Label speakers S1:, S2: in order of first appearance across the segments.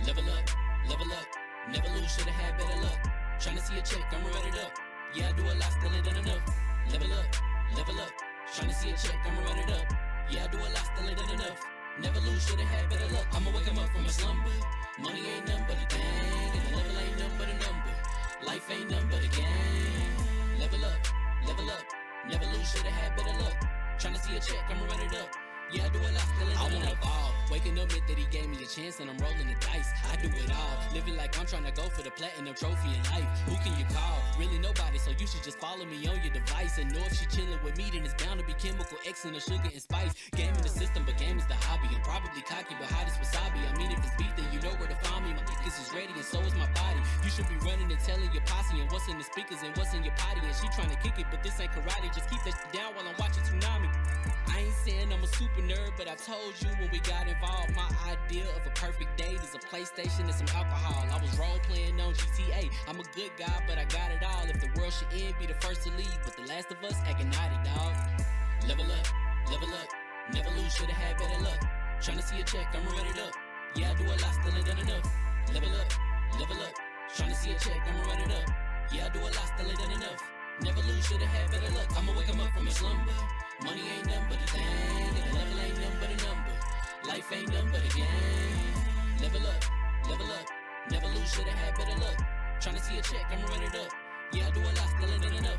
S1: level up, never lose, should've had better luck. Tryna see a check, I'ma run it up. Yeah, I do a lot, still ain't done enough. Level up, tryna see a check, I'ma run it up. Yeah, I do a lot, still ain't done enough. Never lose, should've had better luck. I'ma wake 'em up from a slumber. Money ain't nothing but a thing, and the level ain't nothing but a number. Life ain't nothing but a game. Level up, never lose, should've had better luck. Tryna see a check, I'ma run it up. Yeah, I do a lot, still ain't done enough. Waking up meant that he gave me a chance and I'm rolling the dice. I do it all, living like I'm trying to go for the platinum trophy in life. Who can you call? Really nobody, so you should just follow me on your device. And know if she chilling with me, then it's bound to be chemical X and the sugar and spice. Game in the system, but game is the hobby. I'm probably cocky, but hot as wasabi. I mean, if it's beef, then you know where to find me. My niggas is ready and so is my body. You should be running and telling your posse and what's in the speakers and what's in your potty. And she trying to kick it, but this ain't karate. Just keep that shit down while I'm watching Tsunami. I ain't saying I'm a super nerd, but I told you when we got involved, my idea of a perfect date is a PlayStation and some alcohol. I was role playing on GTA. I'm a good guy, but I got it all. If the world should end, be the first to leave, but the last of us acting naughty, dog. Level up, never lose, should've had better luck. Tryna see a check, I'ma run it up. Yeah, I do a lot, still ain't done enough. Level up, tryna see a check, I'ma run it up. Yeah, I do a lot, still ain't done enough. Never lose, should've had better luck. I'ma wake 'em up from a slumber. Money ain't nothing but a thing, and the level ain't nothing but a number. Life ain't nothing but a game. Level up, never lose, should've had better luck. Tryna see a check, I'ma run it up. Yeah, I do a lot, still ain't done enough.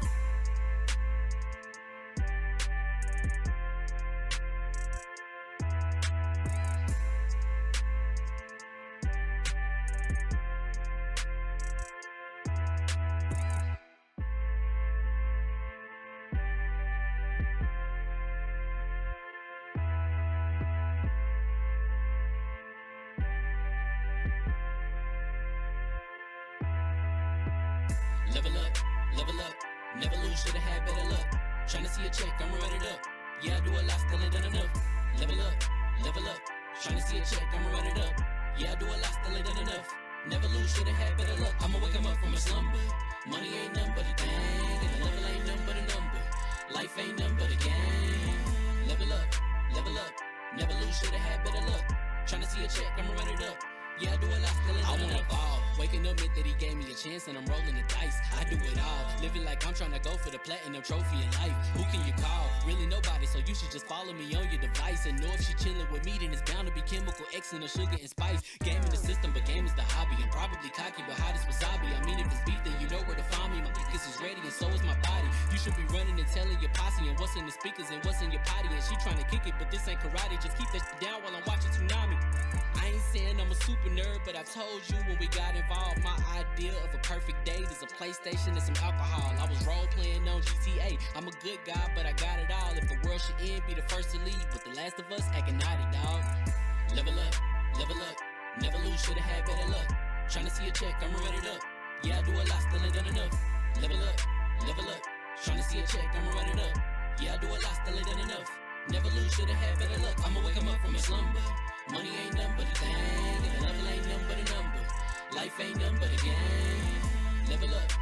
S1: Level up, never lose, should've had better luck. Tryna see a check, I'ma run it up. Yeah, I do a lot, still ain't done enough. Level up, tryna see a check, I'ma run it up. Yeah, I do a lot, still ain't done enough. Never lose, should've had better luck. I'ma wake 'em up from a slumber. Money ain't nothing but a thing, and the level ain't nothing but a number. Life ain't nothing but a game. Level up, never lose, should've had better luck. Tryna see a check, I'ma run it up. Yeah, I do a lot, still ain't done enough. Waking up meant that he gave me a chance and I'm rolling the dice. I do it all, living like I'm trying to go for the platinum trophy in life. Who can you call? Really nobody, so you should just follow me on your device. And know if she chilling with me, then it's bound to be chemical X and the sugar and spice. Game in the system, but game is the hobby. I'm probably cocky, but hot as wasabi. I mean, if it's beef, then you know where to find me. My niggas is ready and so is my body. You should be running and telling your posse and what's in the speakers and what's in your potty. And she trying to kick it, but this ain't karate. Just keep that shit down while I'm watching Tsunami. I ain't saying I'm a super nerd, but I told you when we got involved, my idea of a perfect date is a PlayStation and some alcohol. I was role playing on GTA. I'm a good guy, but I got it all. If the world should end, be the first to leave, but the last of us acting naughty, dog. Level up, never lose, should've had better luck. Tryna see a check, I'ma run it up. Yeah, I do a lot, still ain't done enough. Level up, tryna see a check, I'ma run it up. Yeah, I do a lot, still ain't done enough. Never lose, should've had better luck. I'ma wake 'em up from a slumber. Money ain't nothing but a thing, and the level ain't nothing but a number. Life ain't nothing but a game. Level up,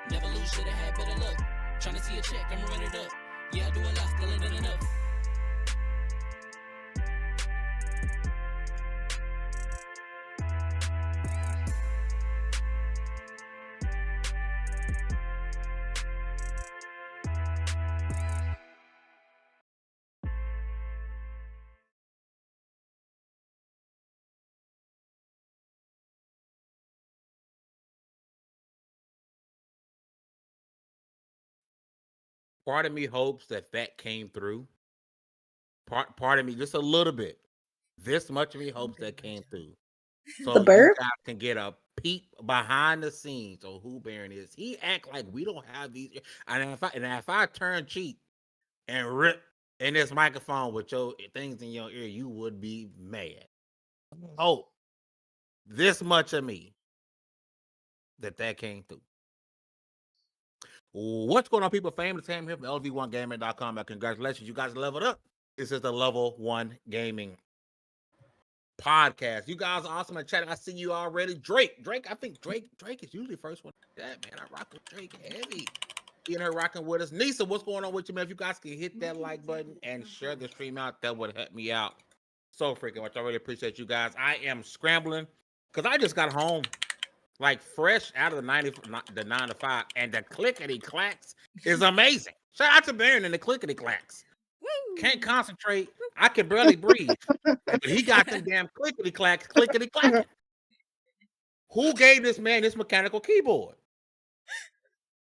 S1: never lose, should've had better luck. Tryna see a check, I'ma run it up. Yeah, I do a lot, still ain't done enough.
S2: Part of me hopes that came through. Part of me, just a little bit. This much of me hopes that came through. So
S3: The
S2: you
S3: burp?
S2: guys can get a peep behind the scenes of who Baron is. He act like we don't have these. And if I turn cheek and rip in this microphone with your things in your ear, you would be mad. Oh, this much of me that came through. What's going on, people? Famous Sam here from LV1Gaming.com. Congratulations, you guys leveled up. This is the Level 1 Gaming podcast. You guys are awesome in chat. I see you already. Drake, I think Drake is usually the first one. That man, I rock with Drake heavy. Being here rocking with us. Nisa, what's going on with you, man? If you guys can hit that like button and share the stream out, that would help me out so freaking much. I really appreciate you guys. I am scrambling because I just got home like fresh out of the 9 to 5, and the clickety clacks is amazing. Shout out to Baron and the clickety clacks. Can't concentrate. I can barely breathe. But he got them damn clickety clacks, clickety clacking. Who gave this man this mechanical keyboard?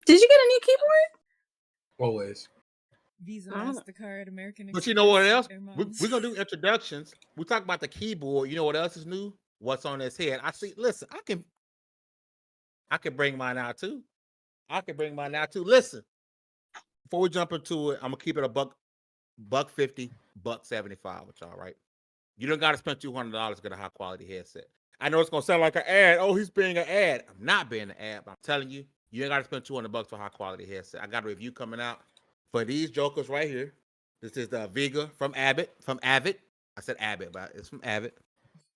S3: Did you get a new keyboard?
S4: Always.
S5: Visa, MasterCard, American Express.
S2: But you know what else? We're going to do introductions. We talk about the keyboard. You know what else is new? What's on his head? Listen, I can bring mine out too. Listen, before we jump into it, I'm going to keep it a buck $50, $75 with y'all, right? You don't got to spend $200 to get a high quality headset. I know it's going to sound like an ad. Oh, he's being an ad. I'm not being an ad, but I'm telling you, you ain't got to spend $200 for a high quality headset. I got a review coming out for these jokers right here. This is the Vega from Avid. I said Avid, but it's from Avid.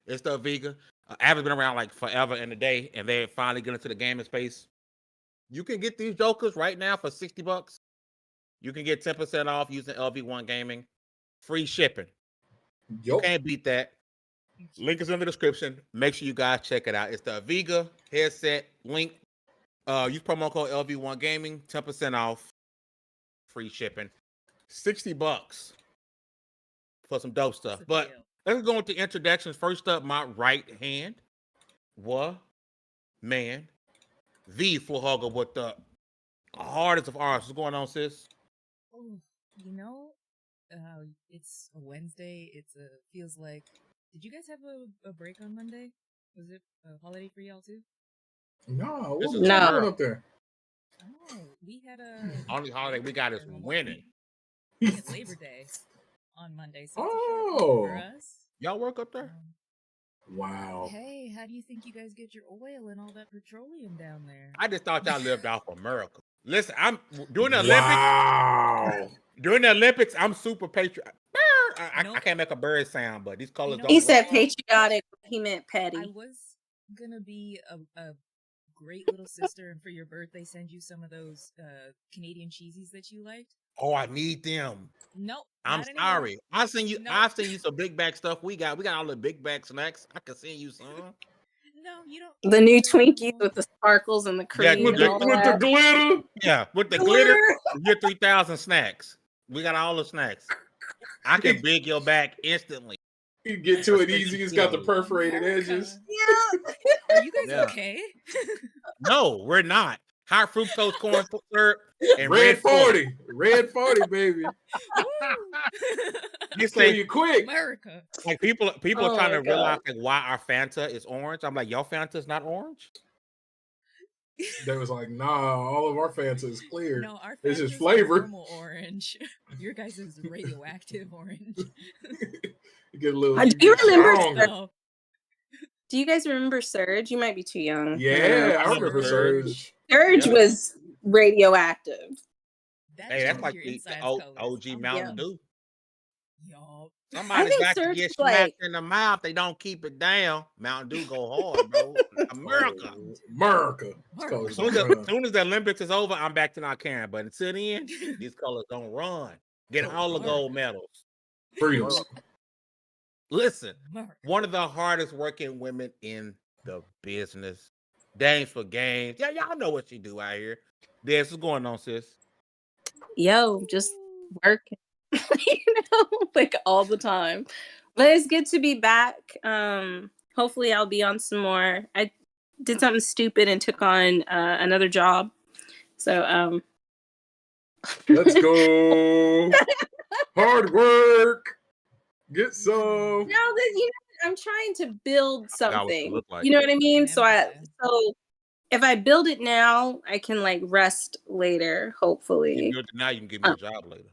S2: It's the Vega. Avid's been around like forever and a day, and they finally get into the gaming space. You can get these jokers right now for $60. You can get 10% off using LV1 Gaming. Free shipping. You can't beat that. Link is in the description. Make sure you guys check it out. It's the Vega headset link. Use promo code LV1 Gaming, 10% off. Free shipping. $60 for some dope stuff. But let's go into introductions. First up, my right hand. Man. The full hugger with the hardest of ours. What's going on, sis?
S5: Oh, it's a Wednesday. Feels like. Did you guys have a break on Monday? Was it a holiday for y'all too?
S4: No, what was going on up there?
S5: Oh, we had a
S2: only holiday we got is winning.
S5: It's Labor Day on Monday. So for us.
S2: Y'all work up there?
S4: Wow.
S5: Hey, how do you think you guys get your oil and all that petroleum down there?
S2: I just thought y'all lived off America. Listen, I'm doing the Olympics. During the Olympics, I'm super patriotic. I can't make a bird sound, but these colors don't.
S3: He said patriotic. He meant petty.
S5: I was gonna be a great little sister, and for your birthday, send you some of those Canadian cheesies that you liked.
S2: Oh, I need them.
S5: Nope.
S2: I'm sorry. I'll send you. I'll send you some big bag stuff. We got all the big bag snacks. I can send you some.
S5: No, you don't.
S3: The new Twinkies with the sparkles and the cream.
S4: Yeah, with the glitter.
S2: Yeah, with the glitter. Get 3,000 snacks. We got all the snacks. I can big your back instantly.
S4: You get to it easy. It's got the perforated edges.
S5: Yeah. Are you guys okay?
S2: No, we're not. High fructose corn syrup and
S4: red 40. Red 40, baby.
S2: You say
S4: you quick.
S5: America.
S2: Like people are trying to realize like why our Fanta is orange. I'm like, y'all Fanta's not orange.
S4: They was like, nah, all of our Fanta is clear.
S5: No, our
S4: this
S5: Fanta
S4: is flavored.
S5: Normal orange. Your guys is radioactive orange.
S4: You get a little.
S3: Do you remember?
S5: No.
S3: Do you guys remember Surge? You might be too young.
S4: Yeah, I remember Surge.
S3: Surge was radioactive.
S2: Hey, that's like the OG Mountain Dew.
S5: Y'all.
S2: Somebody's got to get smacked in the mouth. They don't keep it down. Mountain Dew go hard, bro. America.
S4: As
S2: soon as the Olympics is over, I'm back to not caring. But until then, these colors don't run. Get all the gold medals.
S4: Freedom.
S2: Listen, one of the hardest working women in the business. Dames for games. Yeah, y'all know what you do out here. What's going on, sis?
S3: Yo, just working. Like all the time. But it's good to be back. Hopefully I'll be on some more. I did something stupid and took on another job. So
S4: let's go. Hard work. Get some.
S3: No, I'm trying to build something. Like. You know what I mean? So if I build it now, I can like rest later, hopefully.
S2: You build it now, you can give me a job later.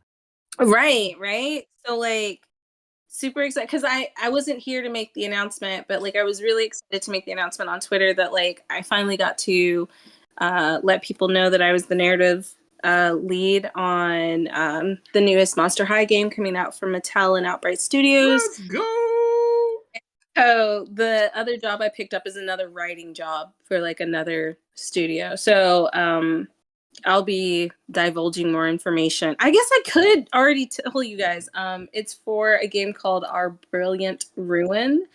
S3: Right. So like super excited because I wasn't here to make the announcement, but like I was really excited to make the announcement on Twitter that like I finally got to let people know that I was the narrative lead on the newest Monster High game coming out from Mattel and Outright Studios.
S4: Let's go.
S3: So the other job I picked up is another writing job for like another studio. So I'll be divulging more information. I guess I could already tell you guys. It's for a game called Our Brilliant Ruin,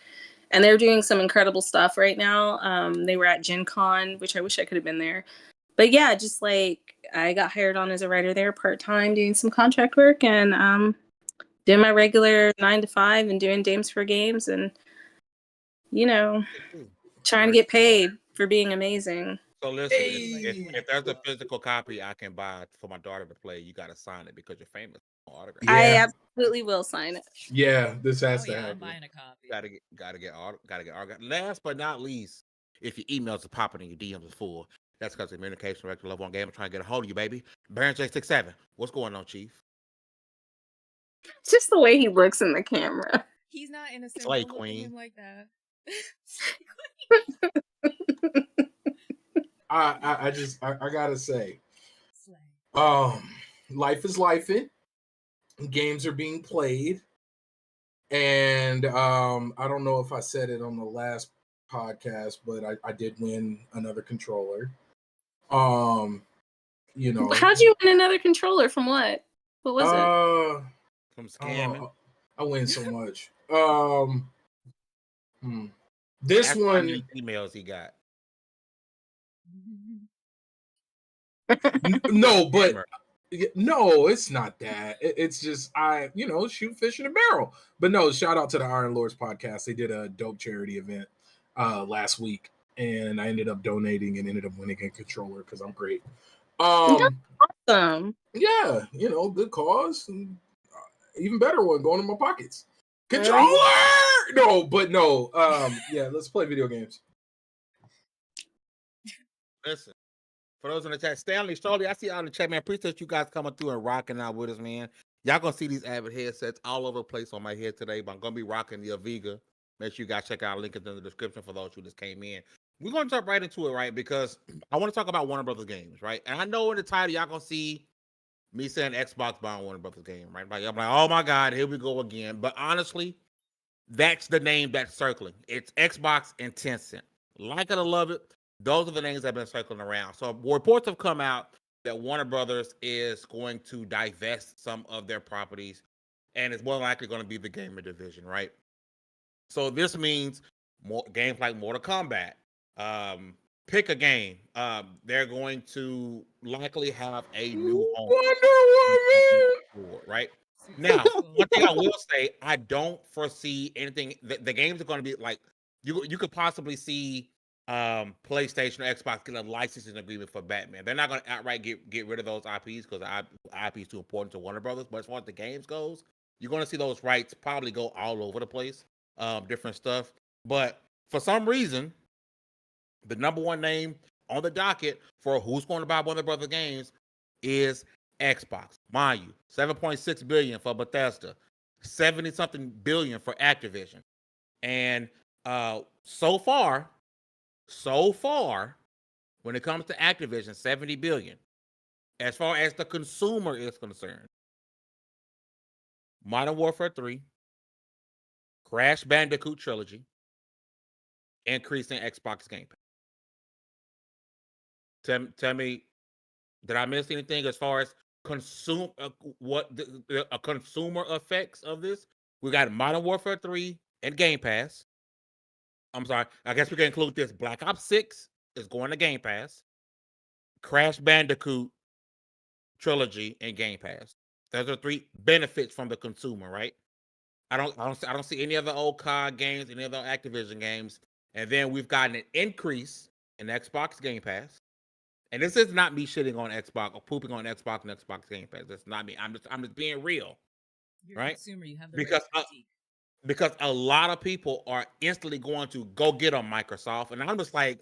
S3: and they're doing some incredible stuff right now. They were at Gen Con, which I wish I could have been there. But yeah, just like I got hired on as a writer there part time, doing some contract work and doing my regular 9 to 5 and doing Dames for Games and trying to get paid for being amazing.
S2: So listen,
S4: Hey.
S2: if there's a physical copy I can buy for my daughter to play, you got to sign it because you're famous. Autograph.
S4: Yeah.
S3: I absolutely will sign it.
S4: Yeah, this has to
S5: I'm
S4: happen.
S5: buying a copy.
S2: Gotta get autograph. Last but not least, if your emails are popping and your DMs are full, that's because the communication director Level 1 Game. I'm trying to get a hold of you, baby. Baron J67. What's going on, Chief?
S3: It's just the way he looks in the camera.
S5: He's not innocent.
S2: Slay
S5: Don't look at
S2: Queen.
S5: him like that.
S4: I gotta say,
S5: Slay.
S4: life is lifing. Games are being played, and I don't know if I said it on the last podcast, but I did win another controller.
S3: How'd you win another controller from what? What was it?
S2: From scamming.
S4: I win so much. This
S2: Ask how
S4: one,
S2: many emails he got.
S4: no, but no, it's not that. It's just shoot fish in a barrel. But no, shout out to the Iron Lords podcast. They did a dope charity event last week, and I ended up donating and ended up winning a controller because I'm great.
S3: Awesome.
S4: Yeah, good cause. And, even better one going in my pockets. Controller! No. Yeah, let's play video games.
S2: Listen, for those in the chat, Stanley, Shirley, I see y'all in the chat, man. Appreciate you guys coming through and rocking out with us, man. Y'all gonna see these Avid headsets all over the place on my head today, but I'm gonna be rocking the Aviga. Make sure you guys check out. Link it in the description for those who just came in. We're gonna jump right into it, right? Because I want to talk about Warner Brothers games, right? And I know in the title y'all gonna see me saying Xbox buying Warner Brothers game, right? I'm like, oh my God, here we go again. But honestly, that's the name that's circling. It's Xbox and Tencent. Like it or love it, those are the names that have been circling around. So reports have come out that Warner Brothers is going to divest some of their properties, and it's more likely going to be the gamer division, right? So this means more games like Mortal Kombat. Pick a game. They're going to likely have a new home.
S4: Wonder Woman!
S2: Right? Now, one thing I will say, I don't foresee anything. The games are going to be like you could possibly see PlayStation or Xbox get a licensing agreement for Batman. They're not going to outright get rid of those IPs because IP is too important to Warner Brothers. But as far as the games goes, you're going to see those rights probably go all over the place, different stuff. But for some reason, the number one name on the docket for who's going to buy Warner Brothers games is Xbox. Mind you, $7.6 billion for Bethesda, 70-something billion for Activision. And so far, when it comes to Activision, $70 billion. As far as the consumer is concerned, Modern Warfare 3, Crash Bandicoot Trilogy, increasing Xbox Game Pass. Tell me, did I miss anything as far as consumer effects of this? We got Modern Warfare 3 and Game Pass. I'm sorry, I guess we can include this. Black Ops 6 is going to Game Pass. Crash Bandicoot Trilogy and Game Pass. Those are three benefits from the consumer, right? I don't see any other old COD games, any other Activision games. And then we've gotten an increase in Xbox Game Pass. And this is not me shitting on Xbox or pooping on Xbox and Xbox Game Pass. That's not me. I'm just being real.
S5: You're
S2: right?
S5: A consumer, you have the
S2: Because
S5: right to critique.
S2: because a lot of people are instantly going to go get on Microsoft, and I'm just like,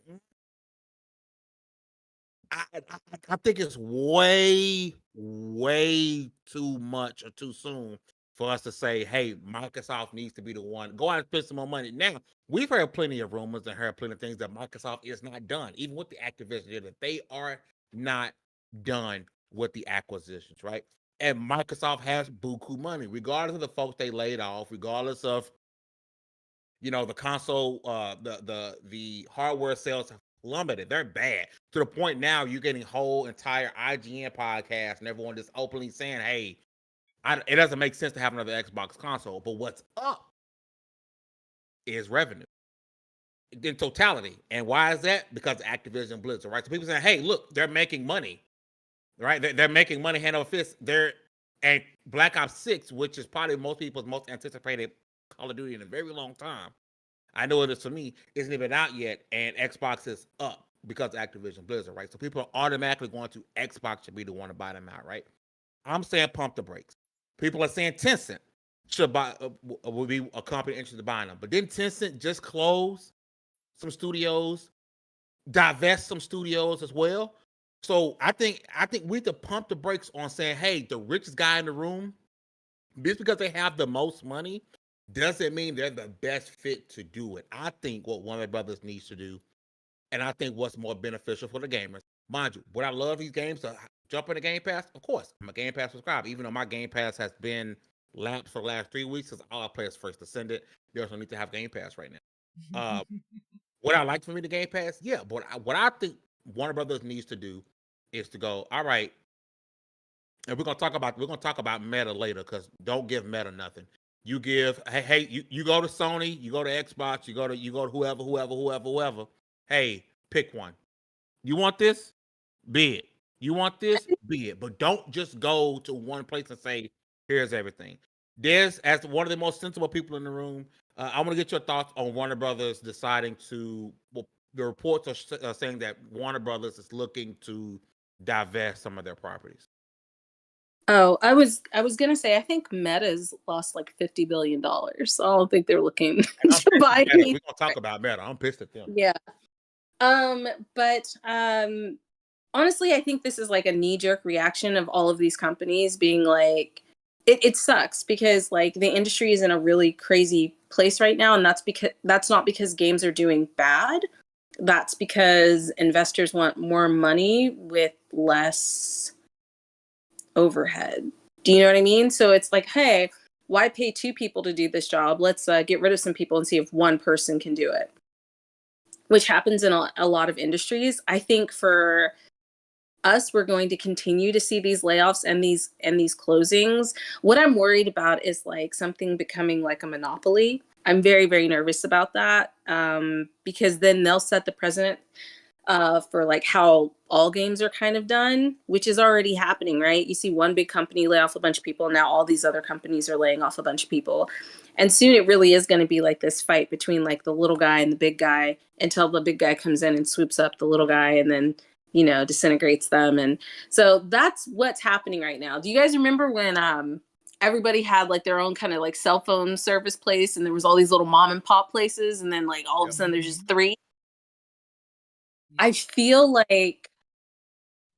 S2: I think it's way too much or too soon for us to say, hey, Microsoft needs to be the one. Go out and spend some more money. Now, we've heard plenty of rumors and heard plenty of things that Microsoft is not done, even with the Activision deal, that they are not done with the acquisitions, right? And Microsoft has buku money, regardless of the folks they laid off, regardless of the console, the hardware sales plummeted. They're bad to the point now you're getting whole entire IGN podcasts and everyone just openly saying, "Hey, it doesn't make sense to have another Xbox console." But what's up is revenue in totality. And why is that? Because of Activision Blizzard, right? So people saying, "Hey, look, they're making money, right? They're making money hand over fist." And Black Ops 6, which is probably most people's most anticipated Call of Duty in a very long time. I know it is for me, isn't even out yet, and Xbox is up because of Activision Blizzard, right? So people are automatically going to Xbox should be the one to buy them out, right? I'm saying pump the brakes. People are saying Tencent should buy will be a company interested in buying them, but didn't Tencent just close some studios, divest some studios as well? So I think we have to pump the brakes on saying, hey, the richest guy in the room, just because they have the most money, doesn't mean they're the best fit to do it. I think what Warner Brothers needs to do, and I think what's more beneficial for the gamers, mind you, would I love these games to jump in the Game Pass? Of course, I'm a Game Pass subscriber, even though my Game Pass has been lapsed for the last 3 weeks because all I play is First Ascendant. There's no need to have Game Pass right now. Would I like for me to Game Pass? Yeah, but what I think Warner Brothers needs to do is to go, all right, and we're gonna talk about Meta later because don't give Meta nothing. You give you go to Sony, you go to Xbox, you go to whoever. Hey, pick one. You want this? Be it. You want this? Be it. But don't just go to one place and say, here's everything. There's, as one of the most sensible people in the room, I want to get your thoughts on Warner Brothers deciding to. Well, the reports are saying that Warner Brothers is looking to divest some of their properties.
S3: Oh, I was gonna say I think Meta's lost like $50 billion. So I don't think they're looking to buy
S2: We're
S3: anything.
S2: gonna talk about Meta. I'm pissed at them.
S3: Yeah. But honestly, I think this is like a knee-jerk reaction of all of these companies being like, it sucks because like the industry is in a really crazy place right now, and that's not because games are doing bad. That's because investors want more money with less overhead. Do you know what I mean? So it's like, hey, why pay two people to do this job? Let's get rid of some people and see if one person can do it, which happens in a lot of industries. I think for us, we're going to continue to see these layoffs and these closings. What I'm worried about is like something becoming like a monopoly. I'm very, very nervous about that because then they'll set the precedent for like how all games are kind of done, which is already happening, right? You see one big company lay off a bunch of people, and now all these other companies are laying off a bunch of people. And soon it really is going to be like this fight between like the little guy and the big guy until the big guy comes in and swoops up the little guy and then, you know, disintegrates them. And so that's what's happening right now. Do you guys remember when everybody had like their own kind of like cell phone service place and there was all these little mom and pop places and then like all of a sudden there's just three? I feel like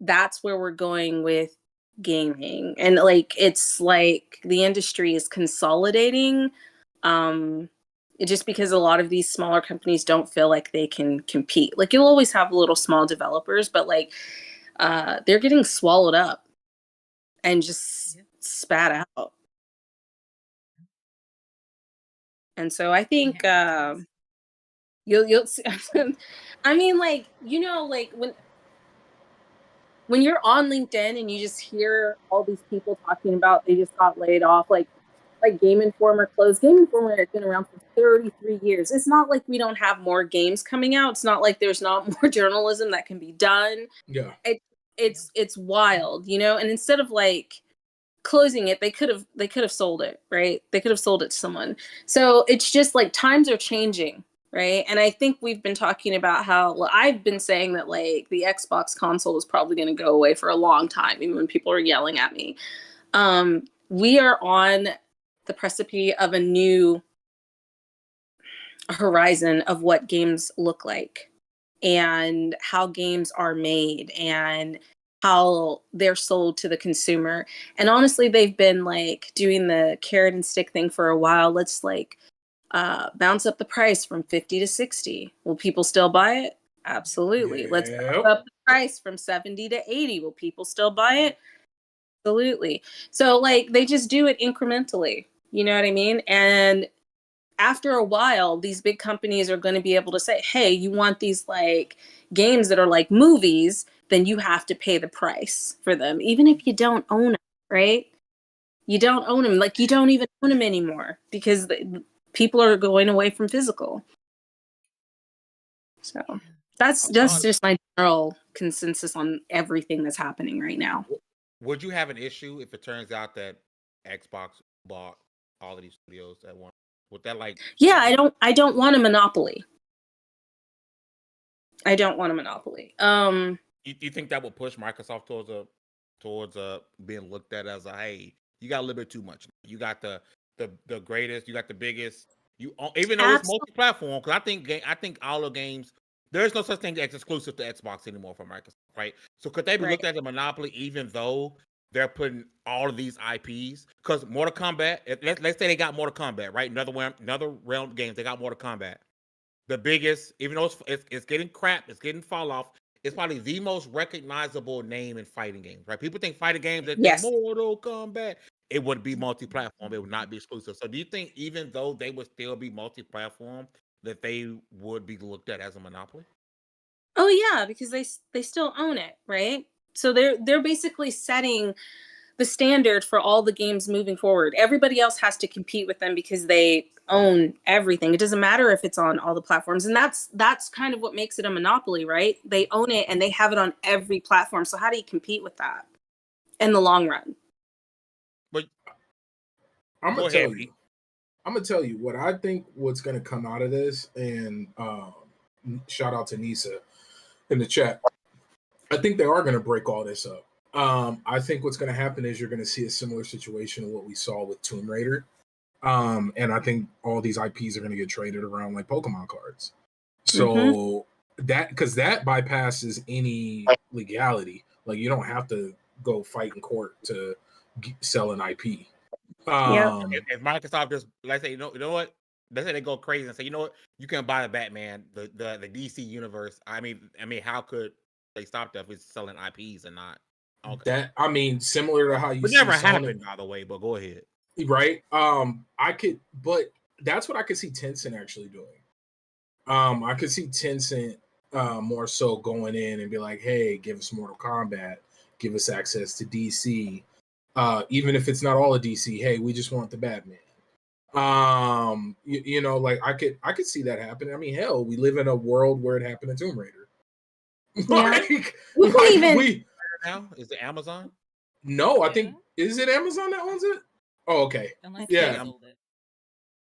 S3: that's where we're going with gaming. And like it's like the industry is consolidating. Just because a lot of these smaller companies don't feel like they can compete. Like you'll always have little small developers, but like they're getting swallowed up and just spat out. And so I think you'll see, I mean, like, you know, like when you're on LinkedIn and you just hear all these people talking about they just got laid off, like Game Informer closed. Game Informer has been around for 33 years. It's not like we don't have more games coming out. It's not like there's not more journalism that can be done.
S4: Yeah.
S3: It's wild, you know? And instead of like closing it, they could have sold it, right? They could have sold it to someone. So it's just like times are changing, right? And I think we've been talking about how I've been saying that like the Xbox console is probably going to go away for a long time, even when people are yelling at me. We are on the precipice of a new horizon of what games look like and how games are made and how they're sold to the consumer. And honestly, they've been like doing the carrot and stick thing for a while. Let's like bounce up the price from 50 to 60. Will people still buy it? Absolutely.
S4: Yep.
S3: Let's bounce up the price from 70 to 80. Will people still buy it? Absolutely. So like they just do it incrementally. You know what I mean? And after a while, these big companies are going to be able to say, hey, you want these like games that are like movies, then you have to pay the price for them, even if you don't own them, right? You don't own them. Like, you don't even own them anymore because people are going away from physical. So that's just my general consensus on everything that's happening right now.
S2: Would you have an issue if it turns out that Xbox bought all of these studios at once? Would that like?
S3: Yeah, I don't want a monopoly. I don't want a monopoly.
S2: You think that would push Microsoft towards being looked at as a, hey, you got a little bit too much. You got the greatest, you got the biggest. Even though it's multi-platform, because I think all the games, there's no such thing as exclusive to Xbox anymore for Microsoft, right? So could they be looked at as a monopoly, even though they're putting all of these IPs? Because Mortal Kombat, let's say they got Mortal Kombat, right? Another realm of games, they got Mortal Kombat. The biggest, even though it's getting crap, it's getting fall off. It's probably the most recognizable name in fighting games, right? People think fighting games that Mortal Kombat. It would be multi-platform. It would not be exclusive. So do you think even though they would still be multi-platform, that they would be looked at as a monopoly?
S3: Oh yeah, because they still own it, right? So they're basically setting the standard for all the games moving forward. Everybody else has to compete with them because they own everything. It doesn't matter if it's on all the platforms. And that's kind of what makes it a monopoly, right? They own it and they have it on every platform. So how do you compete with that in the long run?
S2: But
S4: I'm gonna tell you what I think what's gonna come out of this, and shout out to Nisa in the chat. I think they are gonna break all this up. I think what's going to happen is you're going to see a similar situation to what we saw with Tomb Raider. And I think all these IPs are going to get traded around like Pokemon cards. So because that bypasses any legality. Like, you don't have to go fight in court to sell an IP.
S2: If Microsoft just, let's say, you know what? Let's say they go crazy and say, you know what? You can buy the Batman, the DC universe. I mean, how could they stop that if it's selling IPs and not? Okay.
S4: That, I mean, similar to how you
S2: never happened, by the way, but go ahead.
S4: Right. But that's what I could see Tencent actually doing. I could see Tencent more so going in and be like, hey, give us Mortal Kombat, give us access to DC. Even if it's not all of DC, hey, we just want the Batman. You know, like I could see that happen. I mean, hell, we live in a world where it happened in Tomb Raider.
S2: Now is it Amazon?
S4: No, I think is it Amazon that owns it? Oh, okay.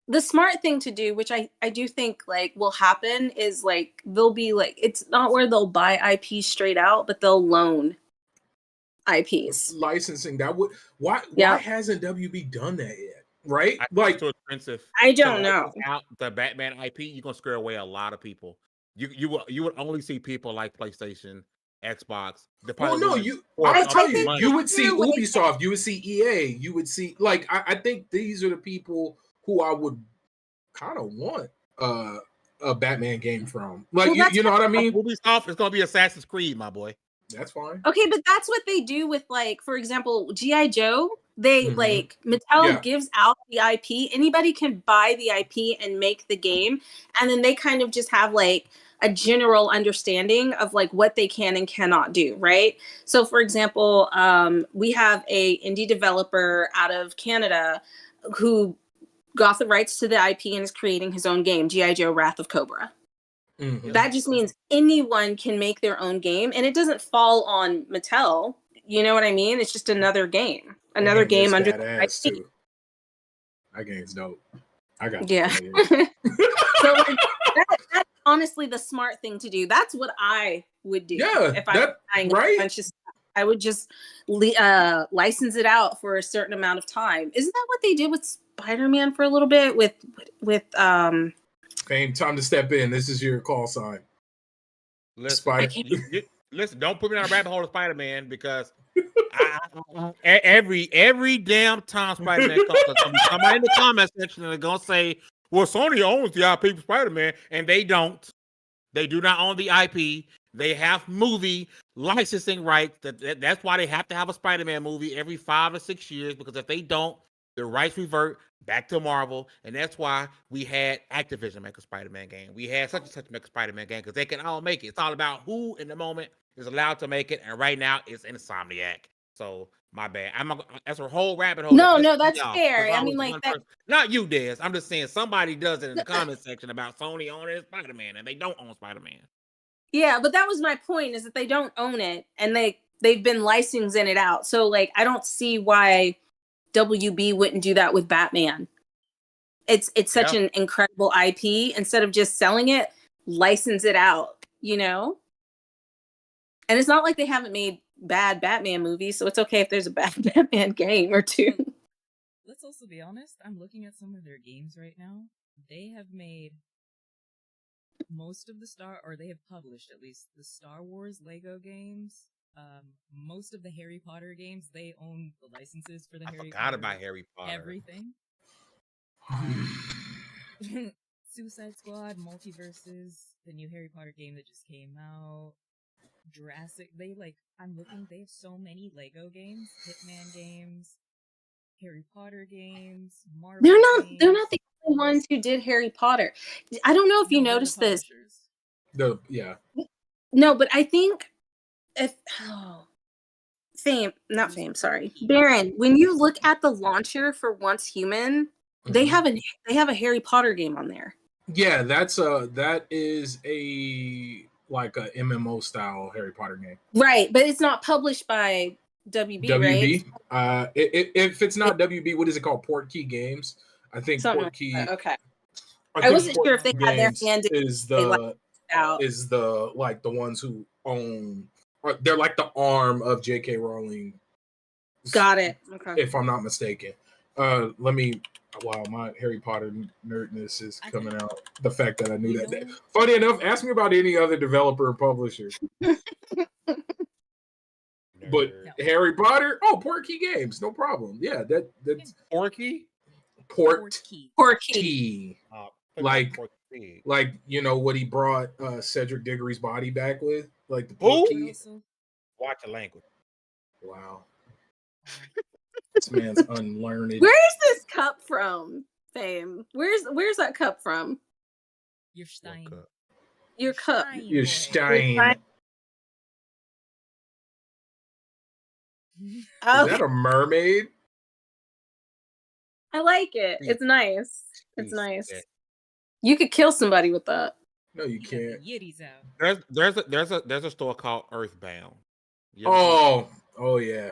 S3: The smart thing to do, which I do think like will happen, is like they'll be like, it's not where they'll buy IPs straight out, but they'll loan IPs.
S4: Licensing that would why hasn't WB done that yet? Right?
S2: Like, too expensive.
S3: I don't know.
S2: Out the Batman IP, you're gonna scare away a lot of people. You would only see people like PlayStation, Xbox.
S4: You would see Ubisoft, you would see EA, you would see like I think these are the people who I would kind of want a Batman game from. Like, you know what I mean?
S2: Ubisoft is gonna be Assassin's Creed, my boy.
S4: That's fine.
S3: Okay, but that's what they do with, like, for example, G.I. Joe. They like Mattel gives out the IP. Anybody can buy the IP and make the game, and then they kind of just have like a general understanding of like what they can and cannot do, right? So, for example, we have a indie developer out of Canada who got the rights to the IP and is creating his own game, G.I. Joe: Wrath of Cobra. That just means anyone can make their own game, and it doesn't fall on Mattel. You know what I mean? It's just another game. Another game under the IP.
S4: Too. That game's dope. I got
S3: So like, that's honestly the smart thing to do. That's what I would do.
S4: If I was buying a bunch of stuff.
S3: I would just license it out for a certain amount of time. Isn't that what they did with Spider-Man for a little bit? With
S4: Fame, time to step in. This is your call sign.
S2: Listen, don't put me on a rabbit hole of Spider-Man, because every damn time Spider-Man comes, somebody in the comment section are gonna say, well, Sony owns the IP for Spider-Man, and they don't. They do not own the IP. They have movie licensing rights. That's why they have to have a Spider-Man movie every 5 or 6 years, because if they don't, the rights revert back to Marvel, and that's why we had Activision make a Spider-Man game. We had such and such make a Spider-Man game because they can all make it. It's all about who in the moment is allowed to make it, and right now it's Insomniac. So my bad. That's a whole rabbit hole.
S3: No,
S2: that
S3: no,
S2: pisses me
S3: that's
S2: off,
S3: fair.
S2: 'cause
S3: I
S2: was
S3: mean, like
S2: one
S3: that.
S2: person- not you, Des. I'm just saying somebody does it in the comment section about Sony owning Spider-Man, and they don't own Spider-Man.
S3: Yeah, but that was my point, is that they don't own it, and they've been licensing it out. So like, I don't see why WB wouldn't do that with Batman. It's such
S2: Yeah.
S3: an incredible IP. Instead of just selling it, license it out, you know? And it's not like they haven't made bad Batman movies, so it's okay if there's a bad Batman game or two.
S5: Let's also be honest, I'm looking at some of their games right now. They have made most of they have published at least the Star Wars Lego games. Most of the Harry Potter games, they own the licenses for the
S2: I
S5: Harry
S2: forgot
S5: Potter.
S2: about Harry Potter.
S5: Everything. Suicide Squad, Multiverses, the new Harry Potter game that just came out. Jurassic, I'm looking, they have so many Lego games, Hitman games, Harry Potter games, Marvel games.
S3: They're not the only ones who did Harry Potter. I don't know if you
S5: No, they're the
S3: noticed this.
S5: publishers.
S3: No, but I think sorry. Baron, when you look at the launcher for Once Human, they have a Harry Potter game on there.
S4: Yeah, that is a MMO style Harry Potter game.
S3: Right, but it's not published by WB, right?
S4: If it's not WB, what is it called? Portkey Games. I think
S3: Something
S4: Portkey.
S3: like that. Okay.
S4: I
S3: wasn't sure if they had their
S4: Games
S3: hand in
S4: is
S3: they
S4: the
S3: out.
S4: is the the ones who own. They're like the arm of J.K. Rowling.
S3: Got it. Okay.
S4: If I'm not mistaken. Let me. Wow, my Harry Potter nerdness is coming out. The fact that I knew that. Funny enough, ask me about any other developer or publisher. But Harry Potter, Portkey Games, no problem. Yeah, that's
S2: Porky.
S4: Portkey. Like you know what he brought Cedric Diggory's body back with, like the Portkey.
S2: Watch the language.
S4: Wow. This man's unlearned.
S3: Where's this cup from, Fame? Where's that cup from?
S5: Your Stein.
S3: Your cup.
S4: Your Stein. Is that a mermaid?
S3: I like it. It's nice. It's nice. You could kill somebody with that.
S4: No, you can't.
S5: Yiddies out.
S2: There's a store called Earthbound.
S4: Oh yeah.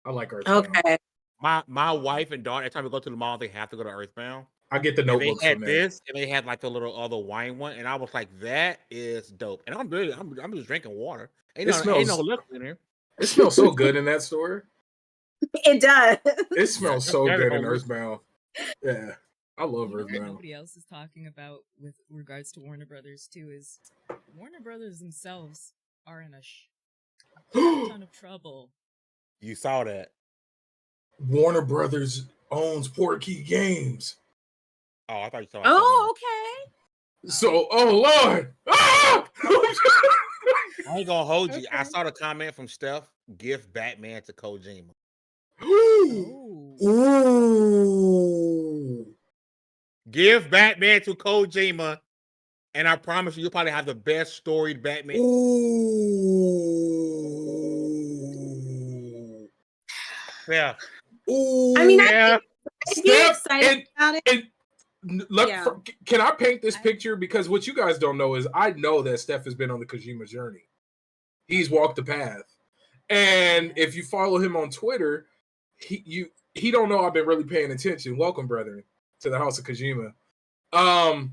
S4: I like Earthbound.
S3: Okay.
S2: My wife and daughter, every time we go to the mall, they have to go to Earthbound.
S4: I get the notebooks.
S2: They had this, and they had like the little other wine one, and I was like, "That is dope." And I'm just drinking water. Ain't no liquor in here.
S4: It smells so good in that store.
S3: It does.
S4: It smells so good in Earthbound. Yeah, I love Earthbound.
S5: Nobody else is talking about with regards to Warner Brothers too is Warner Brothers themselves are in a ton of trouble.
S2: You saw that.
S4: Warner Brothers owns Portkey Games.
S2: Oh, I thought you saw.
S3: Oh, okay.
S4: So, Lord. Ah!
S2: I ain't gonna hold you. I saw the comment from Steph. Give Batman to Kojima.
S4: Ooh.
S2: Give Batman to Kojima, and I promise you'll probably have the best storied Batman.
S4: Ooh.
S2: Yeah.
S4: Ooh.
S3: I mean,
S2: yeah.
S3: I'd be excited about it.
S4: Can I paint this picture? Because what you guys don't know is I know that Steph has been on the Kojima journey. He's walked the path. And if you follow him on Twitter, he don't know I've been really paying attention. Welcome, brethren, to the House of Kojima. I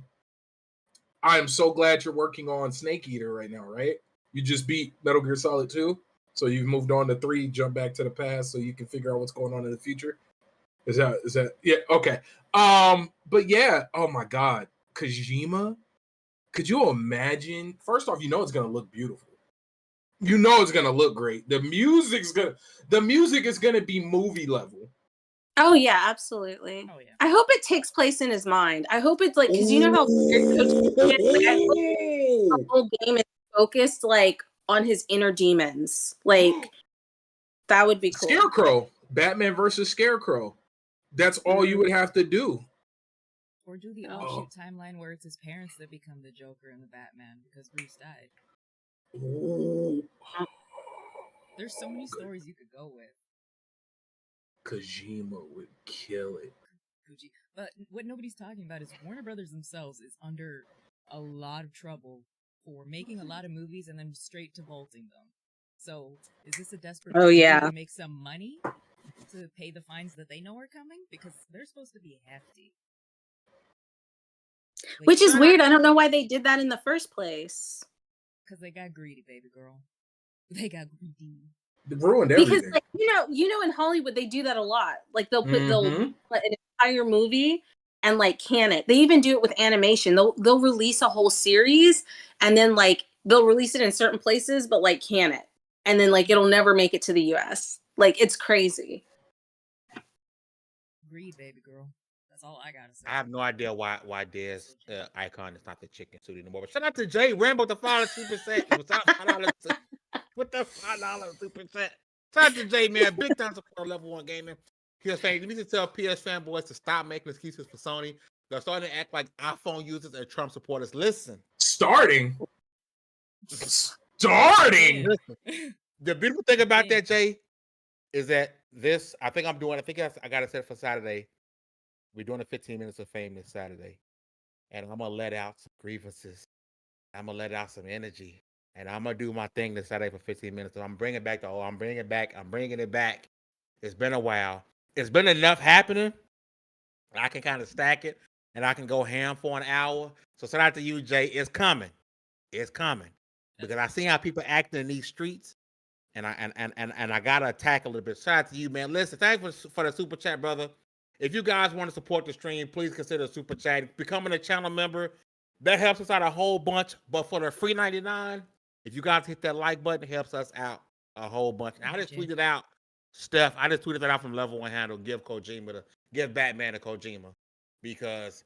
S4: am so glad you're working on Snake Eater right now, right? You just beat Metal Gear Solid 2, so you've moved on to 3, jump back to the past so you can figure out what's going on in the future. Is that yeah, okay. But yeah, oh my god, Kojima, could you imagine? First off, it's gonna look beautiful. It's gonna look great. The music is gonna be movie level.
S3: Oh yeah, absolutely.
S5: Oh yeah.
S3: I hope it takes place in his mind. I hope it's like, because you know how the whole game is focused like on his inner demons. Like that would be cool.
S4: Scarecrow, Batman versus Scarecrow. That's all you would have to do.
S5: Or do the offshoot timeline where it's his parents that become the Joker and the Batman because Bruce died.
S4: Ooh.
S5: There's so many stories you could go with.
S4: Kojima would kill it.
S5: But what nobody's talking about is Warner Brothers themselves is under a lot of trouble for making a lot of movies and then straight to vaulting them. So is this a desperate to make some money to pay the fines that they know are coming? Because they're supposed to be hefty.
S3: Which is weird. I don't know why they did that in the first place.
S5: Because they got greedy, baby girl. They got greedy.
S4: They ruined everything.
S3: Because, like, you know, in Hollywood they do that a lot. Like they'll put an entire movie and like can it. They even do it with animation. They'll release a whole series and then like they'll release it in certain places, but like can it, and then like it'll never make it to the U.S. Like it's crazy.
S5: Greed, baby girl. That's all I gotta say.
S2: I have no idea why Dez icon is not the chicken suit anymore. But shout out to Jay Rambo with the $5 with the $5 super set. Shout out to Jay, man. Big time support on Level 1 Gaming. PS fans, you need to tell PS fanboys to stop making excuses for Sony. They're starting to act like iPhone users and Trump supporters. Listen.
S4: Starting.
S2: Listen. The beautiful thing about that, Jay, is that I think I got it set for Saturday. We're doing a 15 minutes of fame this Saturday. And I'm going to let out some grievances. I'm going to let out some energy. And I'm going to do my thing this Saturday for 15 minutes. So I'm bringing it back. It's been a while. It's been enough happening. I can kind of stack it. And I can go ham for an hour. So shout out to you, Jay. It's coming. It's coming. Because I see how people acting in these streets. And I got to attack a little bit. Shout out to you, man. Listen, thanks for the super chat, brother. If you guys want to support the stream, please consider super chat. Becoming a channel member, that helps us out a whole bunch. But for the free 99, if you guys hit that like button, it helps us out a whole bunch. And I just tweeted out, Steph, that out from Level 1 handle, give Batman to Kojima. Because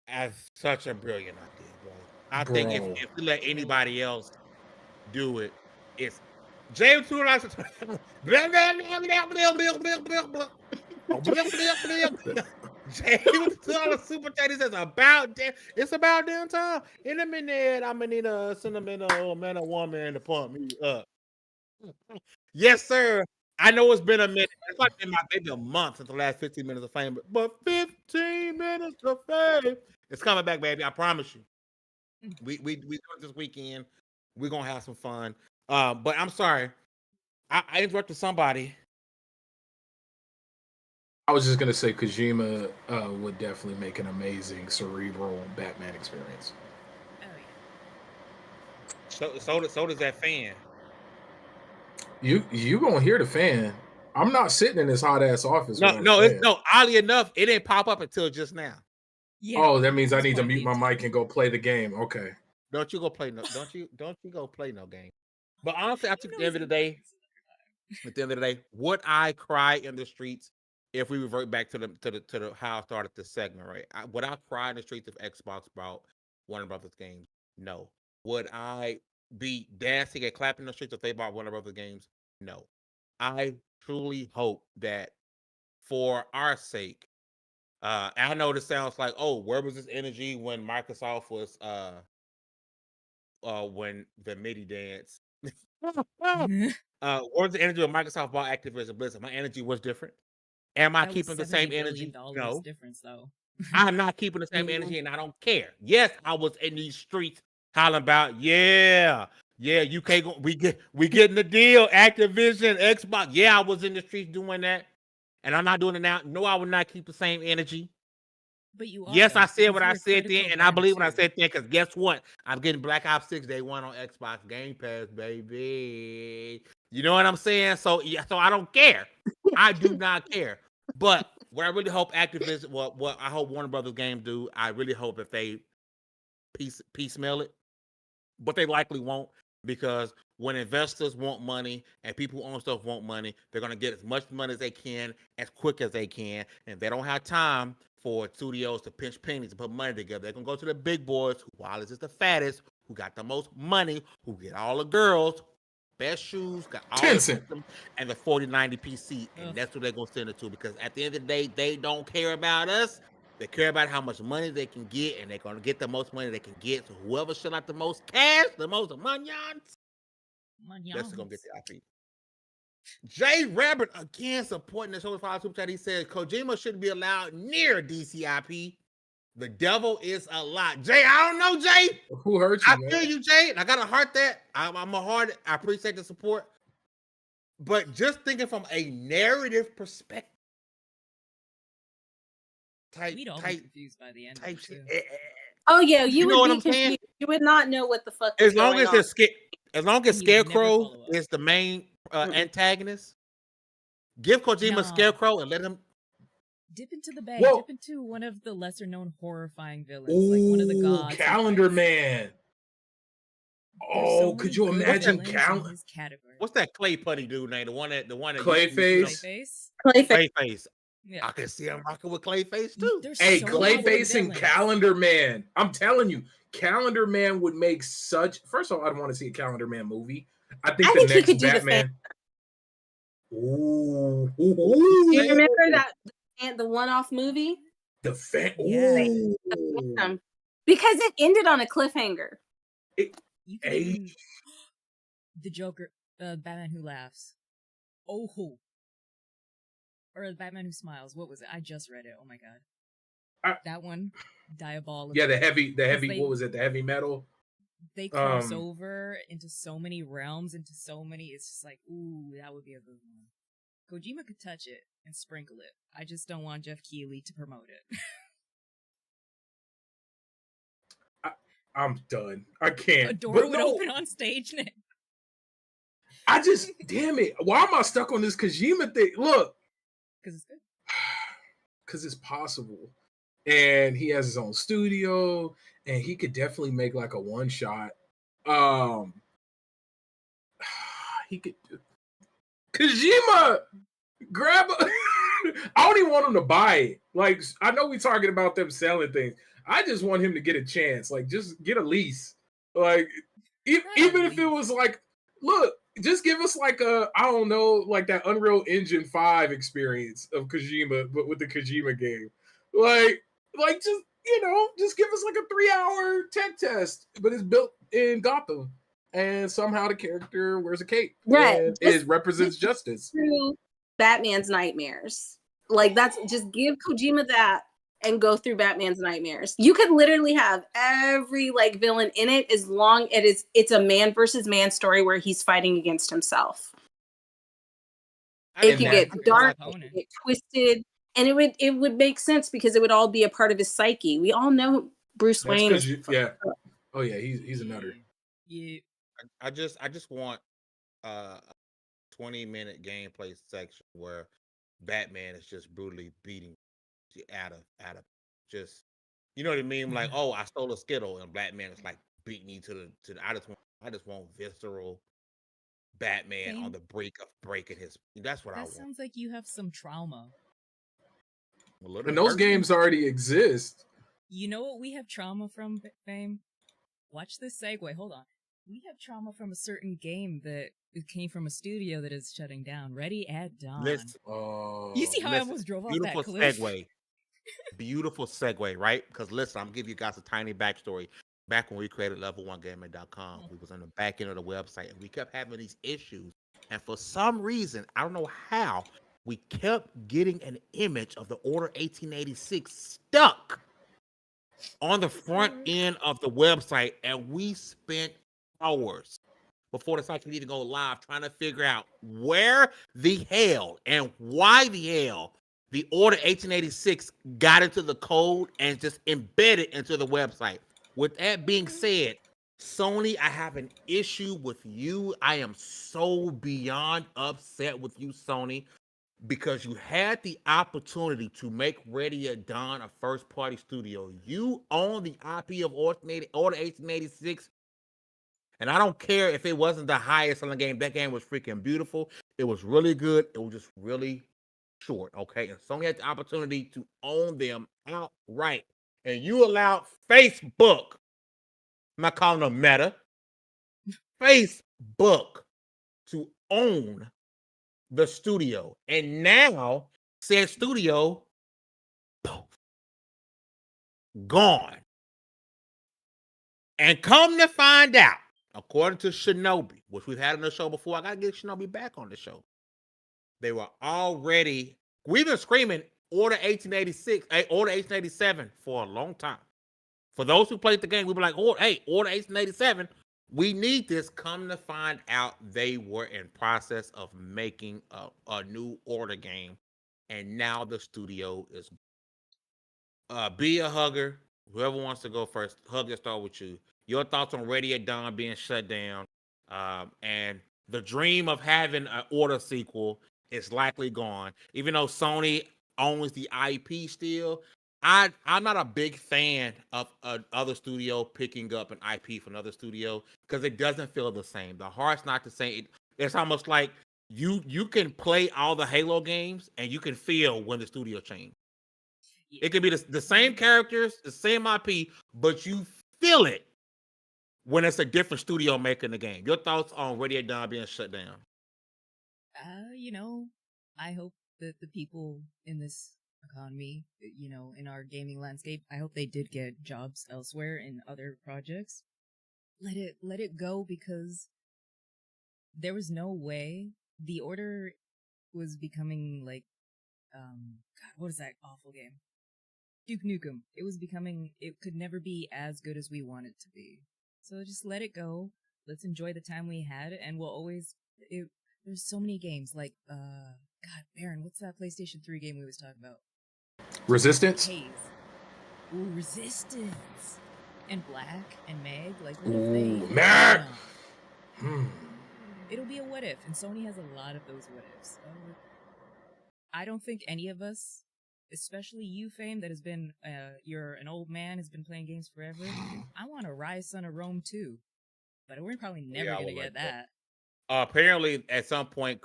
S2: that's such a brilliant idea, bro. I think if we let anybody else do it, it's James $2. James $2 super chat. He says it's about damn time. In a minute, I'm gonna need a sentimental man or woman to pump me up. Yes, sir. I know it's been a minute. It's like been maybe a month since the last 15 minutes of fame, but 15 minutes of fame. It's coming back, baby. I promise you. We do it this weekend. We're gonna have some fun. But I'm sorry. I interrupted somebody.
S4: I was just gonna say Kojima would definitely make an amazing cerebral Batman experience.
S5: Oh
S2: yeah. So does that fan.
S4: You gonna hear the fan? I'm not sitting in this hot ass office.
S2: Oddly enough, it didn't pop up until just now.
S4: Yeah. Oh, that means I need to mute my mic and go play the game. Okay.
S2: Don't you go play no game. But honestly, I think at the end of the day, would I cry in the streets if we revert back to the how I started this segment, right? Would I cry in the streets if Xbox brought Warner Brothers games? No. Would I be dancing and clapping in the streets if they bought Warner Brothers games? No. I truly hope that for our sake, I know this sounds like, oh, where was this energy when Microsoft was when the MIDI dance? Where was the energy when Microsoft bought Activision Blizzard? My energy was different. Am I keeping the same energy? No.
S5: Difference, though.
S2: I'm not keeping the same energy, and I don't care. Yes, I was in these streets hollering about, yeah, UK, we getting the deal. Activision, Xbox. Yeah, I was in the streets doing that, and I'm not doing it now. No, I would not keep the same energy.
S5: But you are.
S2: Yes, I said what I said then, and I believe what I said then, because guess what? I'm getting Black Ops 6 Day 1 on Xbox Game Pass, baby. You know what I'm saying? So I don't care. I do not care. But what I really hope Activision, what I hope Warner Brothers games do, I really hope if they piecemeal it. But they likely won't, because when investors want money and people who own stuff want money, they're going to get as much money as they can, as quick as they can. And they don't have time for studios to pinch pennies and put money together. They're going to go to the big boys, who Wallace is the fattest, who got the most money, who get all the girls, best shoes, got all the
S4: Tencent.
S2: systems, and the 4090 PC, and
S5: Ugh.
S2: that's what they're gonna send it to. Because at the end of the day, they don't care about us. They care about how much money they can get, and they're gonna get the most money they can get. So whoever shell out the most cash, the most monions, that's gonna get the IP. Jay Rabbit again supporting the show. Super chat. He says Kojima shouldn't be allowed near DCIP. The devil is a lot. Jay, I don't know, Jay.
S4: Who hurt you,
S2: I
S4: man?
S2: feel you, Jay. And I got to heart that. I'm a heart. I appreciate the support. But just thinking from a narrative perspective,
S5: We'd all be confused by the end.
S2: type shit.
S3: Oh yeah, you
S2: know
S3: would
S2: what
S3: be
S2: I'm saying?
S3: confused. You would not know what the fuck.
S2: As
S3: is
S2: long
S3: going
S2: as
S3: on.
S2: as long as
S5: And you would never
S2: Scarecrow
S5: follow up.
S2: is the main antagonist, give Kojima
S5: No.
S2: Scarecrow and let him.
S5: Dip into the bag.
S4: Whoa.
S5: Dip into one of the lesser known horrifying villains, like one of the gods.
S4: Calendar Man.
S5: There's so
S4: Oh, could
S5: many
S4: you
S5: good
S4: imagine
S5: villains in
S4: Calendar?
S5: his category.
S2: What's that clay putty dude name? The one that
S4: Clayface?
S5: Clayface?
S3: Clayface.
S2: Clayface.
S5: Yeah.
S2: I can see him rocking with Clayface too.
S5: There's
S4: Hey,
S5: so many good
S4: Clayface and
S5: villains.
S4: Calendar Man. I'm telling you, Calendar Man would make such. First of all, I'd want to see a Calendar Man movie. I think
S3: I
S4: the
S3: think he
S4: next
S3: could do the
S4: Batman. Ooh,
S3: Do you
S4: ooh,
S3: remember that the one-off movie?
S4: the fan.
S5: Yeah.
S4: Ooh.
S3: Because it ended on a cliffhanger.
S5: You can
S4: Hey.
S5: even... The Joker, Batman Who Laughs. Oh, who? Or the Batman Who Smiles. What was it? I just read it. Oh my god. That one, diabolical.
S4: Yeah, the heavy.
S5: They-
S4: What was it? The heavy metal.
S5: They cross over into so many realms, into so many. It's just like, ooh, that would be a good one. Kojima could touch it and sprinkle it. I just don't want Jeff Keighley to promote it.
S4: I'm done. I can't.
S5: A door
S4: But
S5: would
S4: no,
S5: open on stage, Nick.
S4: I just, damn it. Why am I stuck on this Kojima thing? Look,
S5: Because it's good.
S4: because it's possible. And he has his own studio, and he could definitely make like a one shot. He could Kojima grab a I don't even want him to buy it. Like, I know we're talking about them selling things. I just want him to get a chance. Like, just get a lease. Like, even if it was like, look, just give us like a, I don't know, like that Unreal Engine 5 experience of Kojima, but with the Kojima game. Like just, just give us like a 3-hour tech test, but it's built in Gotham. And somehow the character wears a cape.
S3: Right.
S4: And it represents justice.
S3: Through Batman's nightmares. Like, that's just give Kojima that and go through Batman's nightmares. You could literally have every like villain in it as long as it's a man versus man story where he's fighting against himself. It could get dark, it could get twisted, and it would make sense because it would all be a part of his psyche. We all know Bruce Wayne.
S4: Yeah. Oh yeah, he's a nutter.
S5: Yeah.
S2: I just want a 20-minute gameplay section where Batman is just brutally beating out of just, you know what I mean? Like, oh, I stole a Skittle, and Batman is like beating you to the. I just want visceral Batman on the brink of breaking his. That's what I want.
S5: That sounds like you have some trauma.
S4: And those games already exist.
S5: You know what we have trauma from, Fame? Watch this segue. Hold on. We have trauma from a certain game that it came from a studio that is shutting down. Ready at Dawn. You see how I almost drove off that cliff?
S2: Beautiful segue, right? Because listen, I'm gonna give you guys a tiny backstory. Back when we created LV1Gaming.com, we was on the back end of the website, and we kept having these issues. And for some reason, I don't know how, we kept getting an image of the Order 1886 stuck on the front end of the website, and we spent hours before the site could even go live trying to figure out where the hell and why the hell the Order 1886 got into the code and just embedded into the website. With that being said, Sony, I have an issue with you. I am so beyond upset with you, Sony, because you had the opportunity to make Ready at Dawn a first-party studio. You own the IP of Order 1886, and I don't care if it wasn't the highest selling game. That game was freaking beautiful. It was really good. It was just really short, okay? And Sony had the opportunity to own them outright. And you allowed Facebook, I'm not calling them Meta, Facebook, to own the studio. And now said studio gone. And come to find out, according to Shinobi, which we've had on the show before, I gotta get Shinobi back on the show. They were already, we've been screaming Order 1886, Order 1887 for a long time. For those who played the game, we were like, oh, hey, Order 1887, we need this. Come to find out, they were in process of making a new Order game, and now the studio is. Be a hugger. Whoever wants to go first, Hugger, start with you. Your thoughts on Radiant Dawn being shut down, and the dream of having an Order sequel is likely gone. Even though Sony owns the IP still, I'm not a big fan of another studio picking up an IP from another studio because it doesn't feel the same. The heart's not the same. It's almost like you can play all the Halo games and you can feel when the studio changed. It could be the same characters, the same IP, but you feel it when it's a different studio making the game. Your thoughts on Radiant Dawn being shut down?
S5: I hope that the people in this economy, in our gaming landscape, I hope they did get jobs elsewhere in other projects. Let it go, because there was no way the Order was becoming like, God, what is that awful game? Duke Nukem. It could never be as good as we want it to be. So just let it go. Let's enjoy the time we had, and we'll always, there's so many games, like, God, Baron, what's that PlayStation 3 game we was talking about?
S4: Resistance?
S5: Haze. Ooh, Resistance. And Black and Meg, like, what if they...
S4: Meg!
S5: It'll be a what if, and Sony has a lot of those what ifs. I don't think any of us, especially you, Fame, that has been, you're an old man, has been playing games forever. I want a Rise Son of Rome too, but we're probably never going to get that.
S2: Apparently, at some point,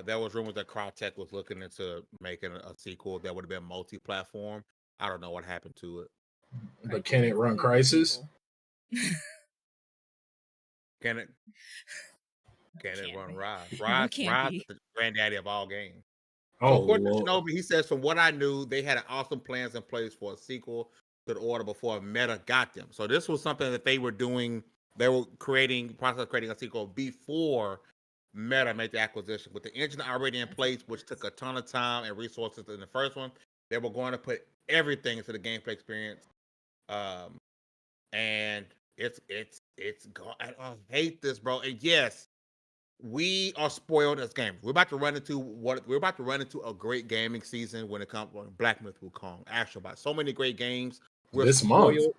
S2: there was rumors that Crytek was looking into making a sequel that would have been multi-platform. I don't know what happened to it.
S4: But can it run Crysis?
S2: Can it run Rise? Rise is the granddaddy of all games.
S4: Oh,
S2: according to Shinobi, he says, from what I knew, they had awesome plans in place for a sequel to the Order before Meta got them. So this was something that they were doing. They were creating a sequel before Meta made the acquisition. With the engine already in place, which took a ton of time and resources in the first one, they were going to put everything into the gameplay experience. And it's gone. I hate this, bro. And yes, we are spoiled as gamers. We're about to run into a great gaming season when it comes to Black Myth Wukong, Astrobot. So many great games. We're
S4: this
S2: spoiled.
S4: month.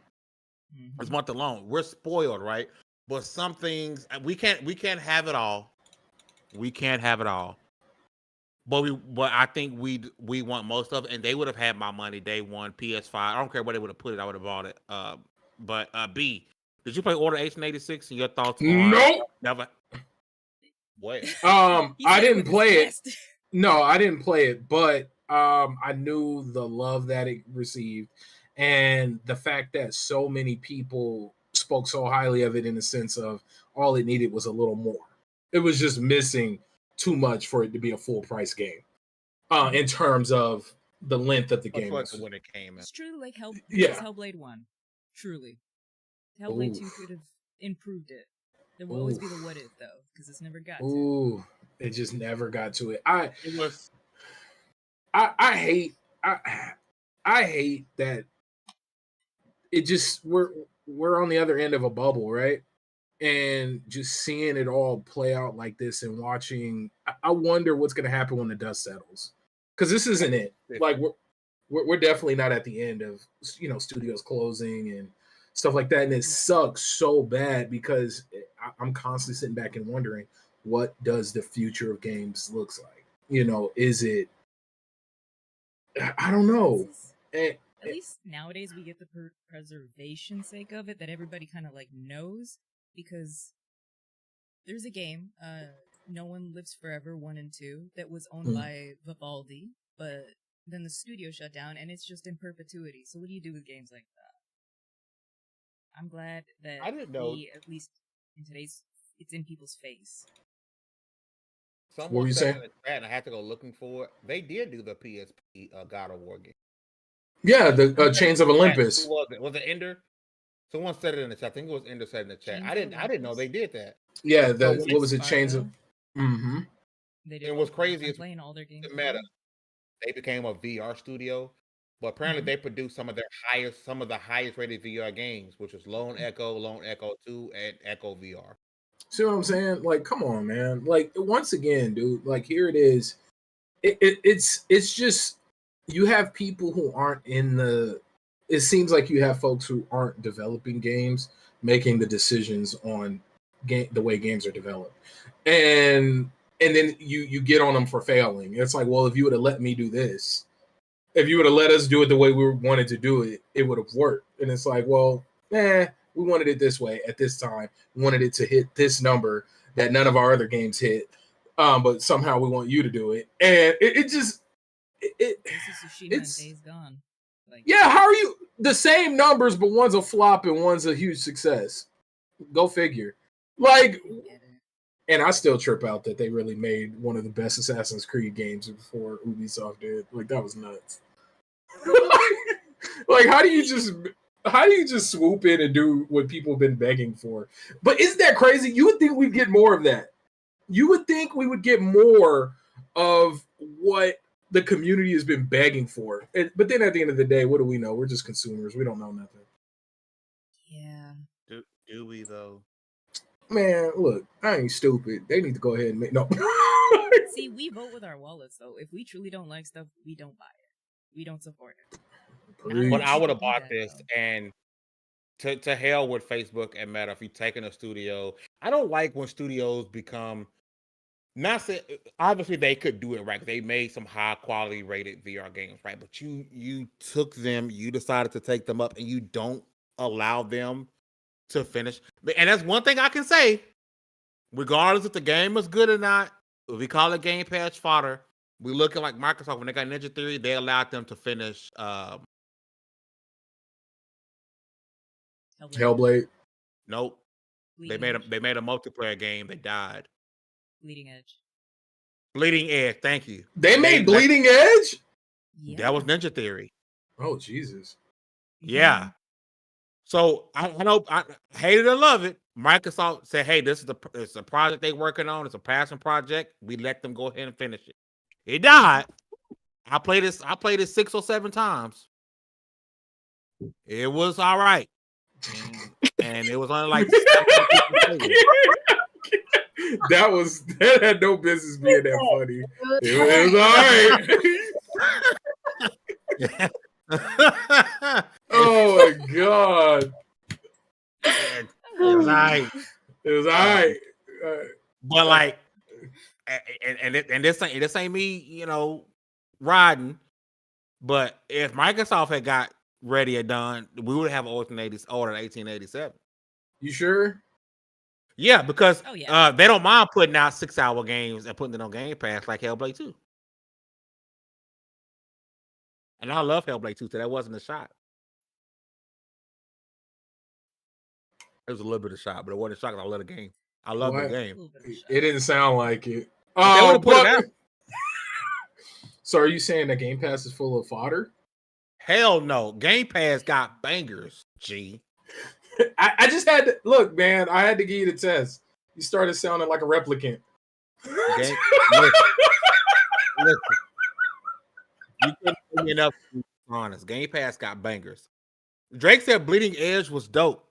S2: This month alone, we're spoiled, right? But some things we can't have it all. We can't have it all. But I think we want most of it, and they would have had my money day one. PS5. I don't care where they would have put it. I would have bought it. But B, did you play Order 1886? And your thoughts on?
S4: Nope.
S2: Never. What?
S4: I didn't play it. No, I didn't play it, but I knew the love that it received, and the fact that so many people spoke so highly of it, in the sense of all it needed was a little more. It was just missing too much for it to be a full price game. In terms of the length of the game
S2: when it came in.
S5: It's truly like Hellblade 1. Truly. Hellblade 2 could have improved it. There will always be the what if, though, because it's never got to.
S4: It just never got to it. I hate that it just we're on the other end of a bubble, right? And just seeing it all play out like this and watching, I wonder what's going to happen when the dust settles, because this isn't it. Like we're definitely not at the end of studios closing and stuff like that, and it sucks so bad because I'm constantly sitting back and wondering, what does the future of games looks like? Is it? I don't know.
S5: At least nowadays we get the preservation sake of it, that everybody kind of like knows, because there's a game, No One Lives Forever 1 and 2, that was owned by Vivaldi, but then the studio shut down and it's just in perpetuity. So what do you do with games like that? I'm glad that
S2: I didn't know.
S5: at least in today's, it's in people's face.
S4: were
S2: Someone
S4: you
S2: said
S4: saying?
S2: in the chat, and I had to go looking for it. They did do the PSP God of War game.
S4: Yeah, the Chains of Olympus.
S2: Who was it? Was it Ender? Someone said it in the chat. I think it was Ender said in the chat.
S5: Chains
S2: I
S5: of
S2: didn't know
S5: Olympus?
S2: they did that.
S4: Yeah,
S2: So
S4: what was it? Chains of.
S5: Sparta.
S4: Mm-hmm.
S5: They did
S2: It was
S5: both.
S2: crazy.
S5: I'm
S2: It's
S5: playing all their games.
S2: the meta. They became a VR studio, but apparently they produced some of the highest rated VR games, which was Lone Echo 2, and Echo VR.
S4: See what I'm saying? Like, come on, man. Like, once again, dude. Like, here it is. It's just you have people who aren't in the. It seems like you have folks who aren't developing games making the decisions on the way games are developed, and then you get on them for failing. It's like, well, if you would have let me do this, if you would have let us do it the way we wanted to do it, it would have worked. And it's like, well, we wanted it this way at this time. We wanted it to hit this number that none of our other games hit. But somehow we want you to do it. And it just
S5: This is Tsushima and Days Gone. Like,
S4: yeah, how are you the same numbers, but one's a flop and one's a huge success? Go figure. Like,
S5: I get it.
S4: and I still trip out that they really made one of the best Assassin's Creed games before Ubisoft did. Like, that was nuts. Like, how do you just swoop in and do what people have been begging for? But isn't that crazy? You would think we'd get more of that. You would think we would get more of what the community has been begging for. But then at the end of the day, what do we know? We're just consumers. We don't know nothing.
S5: Yeah.
S2: Do we though?
S4: Man, look, I ain't stupid. They need to go ahead and make no.
S5: See, we vote with our wallets, though. If we truly don't like stuff, we don't buy it. We don't support it.
S2: But I would have
S5: Do
S2: bought
S5: that,
S2: this,
S5: though.
S2: and to hell with Facebook and Meta. If you taking a studio, I don't like when studios become. Not say, obviously they could do it right. They made some high quality rated VR games, right? But you took them, you decided to take them up, and you don't allow them to finish. And that's one thing I can say, regardless if the game is good or not. If we call it Game Pass fodder, we looking like Microsoft when they got Ninja Theory. They allowed them to finish.
S4: Hellblade.
S2: Nope. They made a multiplayer game that died.
S5: Bleeding Edge.
S2: Bleeding Edge. Thank you.
S4: They made Bleeding Edge?
S5: Yeah.
S2: That was Ninja Theory.
S4: Oh, Jesus.
S2: Yeah. So I know I hate it or love it. Microsoft said, "Hey, it's a project they're working on. It's a passion project. We let them go ahead and finish it. It died. I played it 6 or 7 times. It was all right, and it was only like
S4: that had no business being that funny. It was all right. Oh my god.
S2: It was all right.
S4: It was all right.
S2: But like, and this ain't me, riding. But if Microsoft had got ready and done, we would have ordered in 1887.
S4: You sure?
S2: Yeah, because
S5: yeah.
S2: they don't mind putting out 6-hour games and putting it on Game Pass like Hellblade 2. And I love Hellblade 2, so that wasn't a shot. It was a little bit of shot, but it wasn't a shot because I love the game. I love the game.
S4: It didn't sound like it.
S2: They would have put it out.
S4: So are you saying that Game Pass is full of fodder?
S2: Hell no. Game Pass got bangers, G.
S4: I just had to look, man. I had to give you the test. You started sounding like a replicant.
S2: Listen. You couldn't give me enough to be honest. Game Pass got bangers. Drake said Bleeding Edge was dope.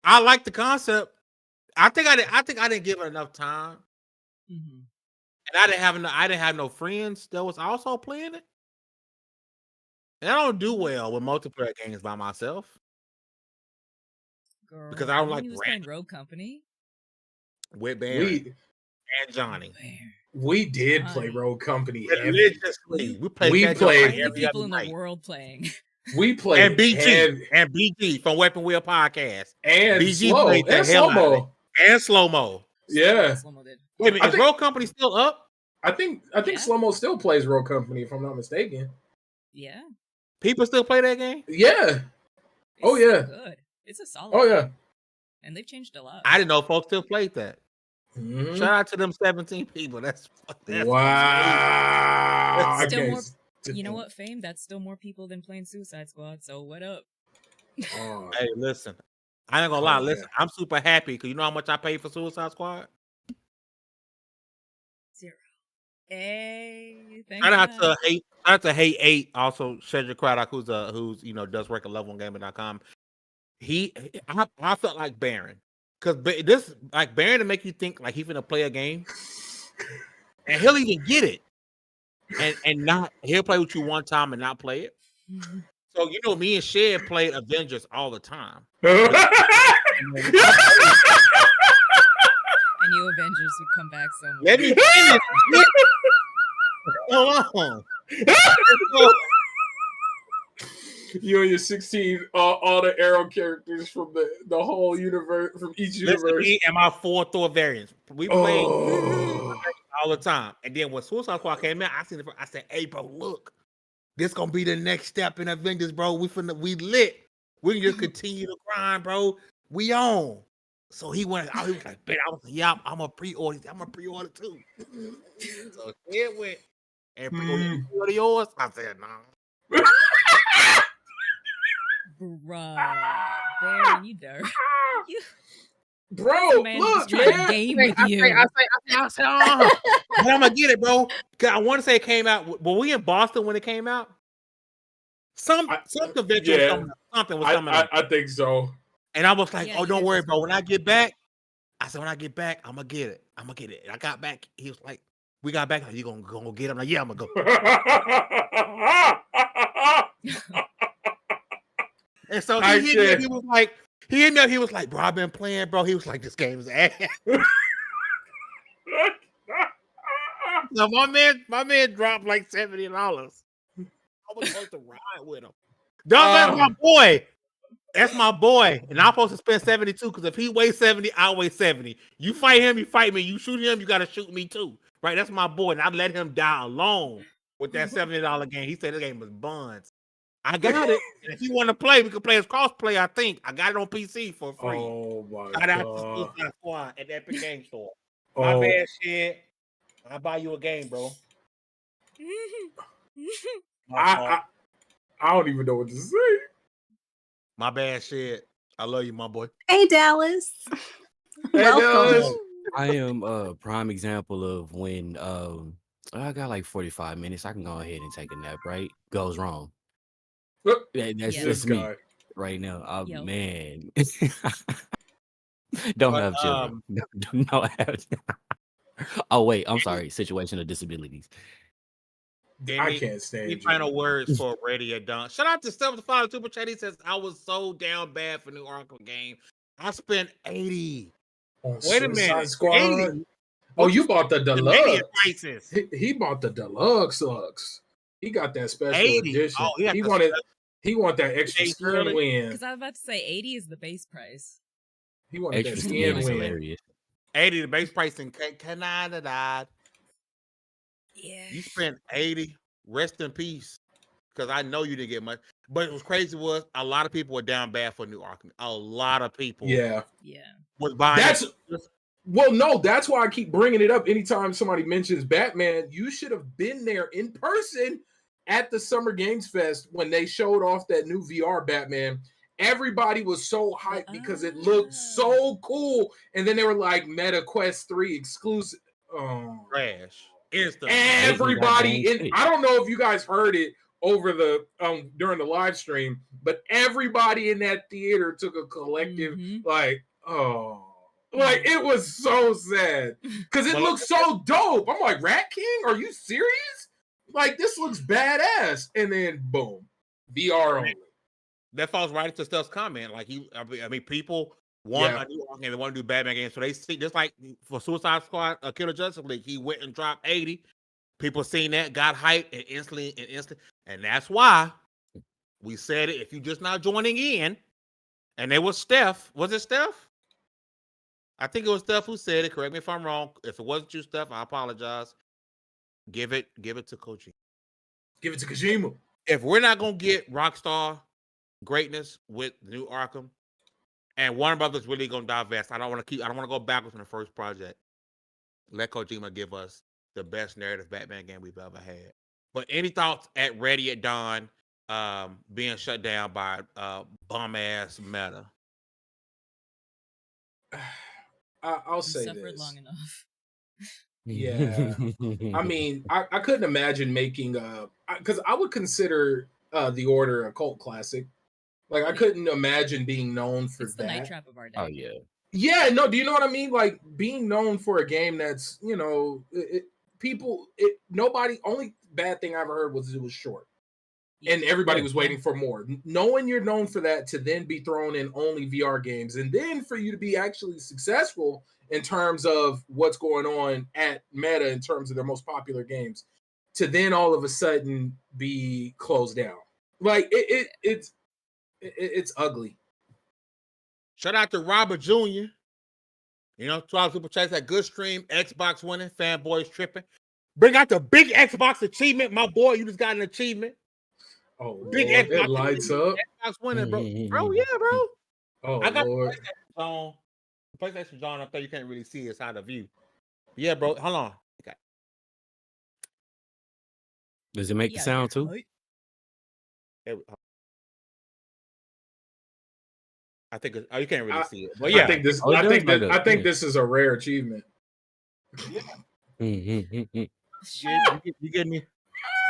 S2: I like the concept. I think I didn't give it enough time.
S5: Mm-hmm.
S2: And I didn't have no friends that was also playing it. And I don't do well with multiplayer games by myself.
S5: Girl,
S2: because I don't like
S5: playing Rogue Company
S2: with Barry and Johnny.
S4: We did play Rogue Company.
S2: Religiously. We played
S5: every people in the world playing.
S4: We played
S2: and BG from Weapon Wheel Podcast.
S4: And
S2: BG played the hell out of it. And Slow Mo.
S4: Yeah.
S2: Wait a minute, is Rogue Company still up?
S4: I think Slow Mo still plays Rogue Company, if I'm not mistaken.
S5: Yeah.
S2: People still play that game?
S4: Yeah.
S5: It's good. It's a solid game.
S4: Yeah.
S5: And they've changed a lot.
S2: I didn't know folks still played that.
S4: Mhm.
S2: Shout out to them 17 people. That's
S4: Wow. I
S5: Still
S4: can't
S5: more.
S4: stand-
S5: You know what, Fame? That's still more people than playing Suicide Squad. So what up?
S4: Oh,
S2: Hey, listen. I ain't gonna lie.
S4: Oh,
S2: Listen,
S4: man.
S2: I'm super happy because you know how much I paid for Suicide Squad?
S5: 0. Hey, thank
S2: Shout out
S5: God.
S2: to Hate 8, also Cedric Craddock, who's does work at level1gaming.com. I felt like Baron. Because this like Baron to make you think like he's gonna play a game. And he'll even get it. And not he'll play with you one time and not play it. So you know, me and Shed played Avengers all the time.
S5: I knew Avengers would come back somewhere.
S2: Let me finish. Hold on.
S4: You and your 16 all the arrow characters from the whole universe, from each universe.
S2: Listen, me and my 4 Thor variants. We played all the time. And then when Suicide Squad came out, I seen it. I said, "Hey, bro, look, this gonna be the next step in Avengers, bro. We lit. We can just continue to grind, bro. We on." So he went out. He was like, "Bet." I was like, "Yeah, I'm a pre-order. I'm a pre-order too." So it went and pre-order yours. I said, "No."
S5: Bruh. Baron, you dirt. You
S4: Bro,
S5: man
S4: look,
S5: just trying to
S4: man.
S5: game with you.
S2: I said, "Oh." But I'm gonna get it, bro. Cause I want to say it came out. Were we in Boston when it came out? Some convention was coming up. Something was coming up.
S4: I think so.
S2: And I was like,
S5: Yeah,
S2: "Oh,
S5: you
S2: don't
S5: guys
S2: worry,
S5: just
S2: bro.
S5: went
S2: When I get back," I said, "When I get back, I'm gonna get it. I'm gonna get it." And I got back. He was like, "We got back. Like, you gonna get it?" I'm like, "Yeah, I'm gonna go." And so he hit me up. He was like, "Bro, I've been playing, bro." He was like, "This game is ass." So my man dropped like $70. I was supposed to ride with him. That's my boy. That's my boy. And I'm supposed to spend 72 because if he weighs 70, I weigh 70. You fight him, you fight me. You shoot him, you gotta shoot me too. Right? That's my boy. And I let him die alone with that $70 game. He said the game was buns. I got it. And if you want to play, we can play as crossplay, I think. I got it on PC for free.
S4: Oh my
S2: Shout out to
S4: god.
S2: Suicide Squad at Epic Game Store. My bad shit. I'll buy you a game, bro.
S4: I don't even know what to say.
S2: My bad shit. I love you, my boy.
S3: Hey, Dallas.
S4: Hey,
S3: Welcome.
S4: Dallas.
S6: I am a prime example of when I got like 45 minutes. I can go ahead and take a nap, right? Goes wrong.
S4: Look,
S6: That's
S5: Yeah.
S6: just
S4: this
S6: me
S4: guy.
S6: right now. Oh,
S5: Yo.
S6: man. Don't
S2: But,
S6: have children. No, oh, wait. I'm sorry. Situational disabilities.
S4: I can't stand
S2: Any
S4: you.
S2: final words for Radio Dunk? Shout out to Steph the Father Super Chat. He says, "I was so down bad for New Arkham game. I spent 80.
S4: On
S2: Wait a
S4: Suicide
S2: minute.
S4: Squad.
S2: 80?
S4: Oh, you bought the
S2: Dominion
S4: deluxe.
S2: prices.
S4: He bought the deluxe. He got that special
S2: 80.
S4: edition.
S2: Oh,
S4: he wanted that extra
S2: days
S4: skin
S2: early.
S4: win.
S5: Because I was about to say 80 is the base price.
S4: He wanted
S6: Extra
S4: that
S6: skin
S4: skin
S6: is
S4: win.
S6: hilarious.
S2: 80, the base price in Canada.
S5: Yeah.
S2: You spent 80. Rest in peace. Because I know you didn't get much. But it was crazy was a lot of people were down bad for New Arkham. A lot of people
S4: Yeah.
S2: was buying
S4: Well, no, that's why I keep bringing it up anytime somebody mentions Batman. You should have been there in person at the Summer Games Fest when they showed off that new VR Batman. Everybody was so hyped because it looked so cool. And then they were like, Meta Quest 3 exclusive. Oh.
S2: trash. Instantly.
S4: Everybody, I don't know if you guys heard it over the during the live stream, but everybody in that theater took a collective like it was so sad because it looks so dope. I'm like, Rat King, are you serious? Like, this looks badass. And then boom, VR only.
S2: That falls right into Steph's comment. Like people want a new Arkham, they want to do Batman games, so they see just like for Suicide Squad, Killer Justice League, he went and dropped 80. People seen that, got hyped, and instantly, and that's why we said it. If you just not joining in, and it was Steph. Was it Steph? I think it was Steph who said it. Correct me if I'm wrong. If it wasn't you, Steph, I apologize. Give it to Koji.
S4: Give it to Kojima.
S2: If we're not gonna get Rockstar greatness with the new Arkham, and Warner Brothers really gonna divest, I don't want to go backwards from the first project. let Kojima give us the best narrative Batman game we've ever had. But any thoughts at Ready at Dawn being shut down by bum ass Meta?
S4: I'll
S5: You
S4: say
S5: suffered
S4: this.
S5: long enough.
S4: Yeah. I mean, I couldn't imagine making because I would consider The Order a cult classic. Like, I couldn't imagine being known for
S5: It's the Night
S4: that.
S5: Trap of our day.
S6: Oh yeah.
S4: Yeah, no, do you know what I mean? Like, being known for a game that's, nobody, only bad thing I ever heard was it was short. And everybody was waiting for more. Knowing you're known for that, to then be thrown in only VR games, and then for you to be actually successful in terms of what's going on at Meta in terms of their most popular games, to then all of a sudden be closed down. Like, it's ugly.
S2: Shout out to Robert Jr. 12 Super Chats, that good stream, Xbox winning, fanboys tripping. Bring out the big Xbox achievement, my boy. You just got an achievement.
S4: Oh,
S2: big
S4: Lord,
S2: Xbox
S4: it lights up.
S2: Xbox winning, bro. Bro, yeah, bro.
S4: Oh,
S2: I got
S4: Lord.
S2: the PlayStation Zone up there. You can't really see it side of view. Yeah, bro. Hold on. Okay.
S6: Does it make the sound too?
S2: I think you can't really see it. But yeah,
S4: I think this is a rare achievement.
S2: You get me?